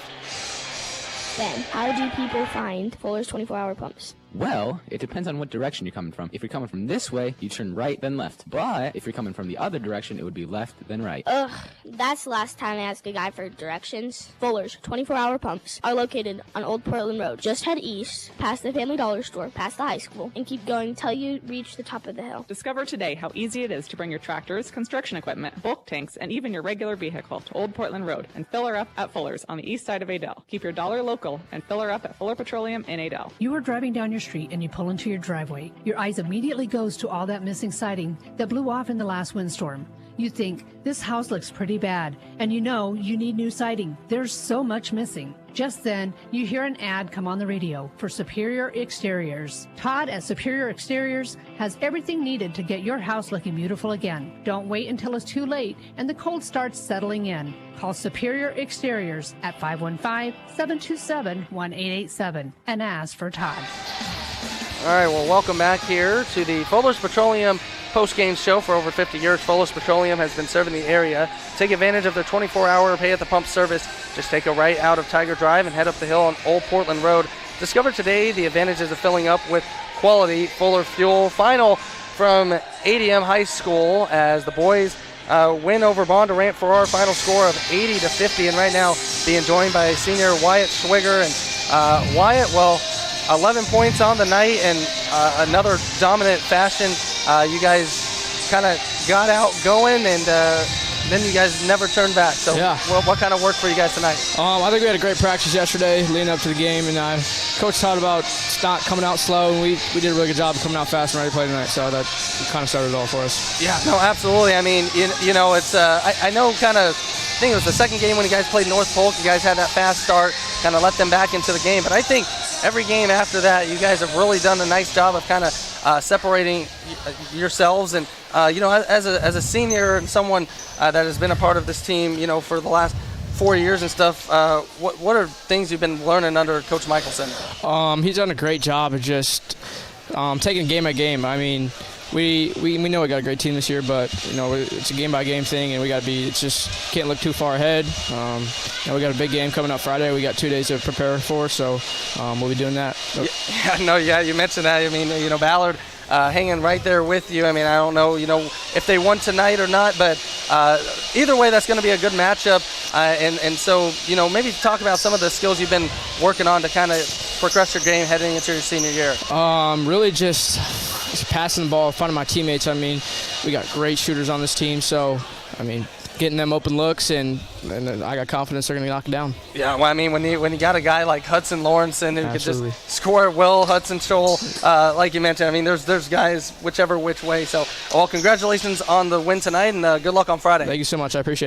Ben, how do people find Fuller's 24-hour pumps? Well, it depends on what direction you're coming from. If you're coming from this way, you turn right, then left. But if you're coming from the other direction, it would be left, then right. Ugh, that's the last time I asked a guy for directions. Fuller's 24-hour pumps are located on Old Portland Road. Just head east, past the Family Dollar store, past the high school, and keep going until you reach the top of the hill. Discover today how easy it is to bring your tractors, construction equipment, bulk tanks, and even your regular vehicle to Old Portland Road and fill her up at Fuller's on the east side of Adel. Keep your dollar local and fill her up at Fuller Petroleum in Adel. You are driving down your street and you pull into your driveway. Your eyes immediately goes to all that missing siding that blew off in the last windstorm. You think, this house looks pretty bad, and you know you need new siding. There's so much missing. Just then, you hear an ad come on the radio for Superior Exteriors. Todd at Superior Exteriors has everything needed to get your house looking beautiful again. Don't wait until it's too late and the cold starts settling in. Call Superior Exteriors at 515-727-1887 and ask for Todd. All right, well, welcome back here to the Fuller's Petroleum post-game show. For over 50 years, Fuller's Petroleum has been serving the area. Take advantage of their 24-hour pay-at-the-pump service. Just take a right out of Tiger Drive and head up the hill on Old Portland Road. Discover today the advantages of filling up with quality Fuller fuel. Final from ADM High School as the boys win over Bondurant-Farrar. Final score of 80-50, and right now being joined by senior Wyatt Schwiger. And Wyatt, well, 11 points on the night and another dominant fashion. You guys kind of got out going, and then you guys never turned back. So yeah. What kind of work for you guys tonight? I think we had a great practice yesterday leading up to the game, and Coach taught about not coming out slow, and we did a really good job of coming out fast and ready to play tonight, so that kind of started it all for us. Yeah, no, absolutely. I mean, you know, it's I know kind of, I think it was the second game when you guys played North Polk. You guys had that fast start, kind of let them back into the game, but I think every game after that, you guys have really done a nice job of kind of separating yourselves. And, you know, as a senior and someone that has been a part of this team, you know, for the last 4 years and stuff, what are things you've been learning under Coach Michelson? He's done a great job of just taking game by game. I mean, we know we got a great team this year, but you know it's a game by game thing, and we got to be. It's just can't look too far ahead. You know, we got a big game coming up Friday. We got 2 days to prepare for, so we'll be doing that. Yeah, you mentioned that. I mean, you know, Ballard hanging right there with you. I mean, I don't know, if they won tonight or not, but either way, that's going to be a good matchup. And so, maybe talk about some of the skills you've been working on to kind of progress your game heading into your senior year. Really just passing the ball in front of my teammates. I mean, we got great shooters on this team, so, getting them open looks, and I got confidence they're going to knock it down. Yeah, well, I mean, when you got a guy like Hudson Lawrenson who could just score at will, Hudson Scholl, like you mentioned, I mean, there's guys which way. So, well, congratulations on the win tonight, and good luck on Friday. Thank you so much. I appreciate it.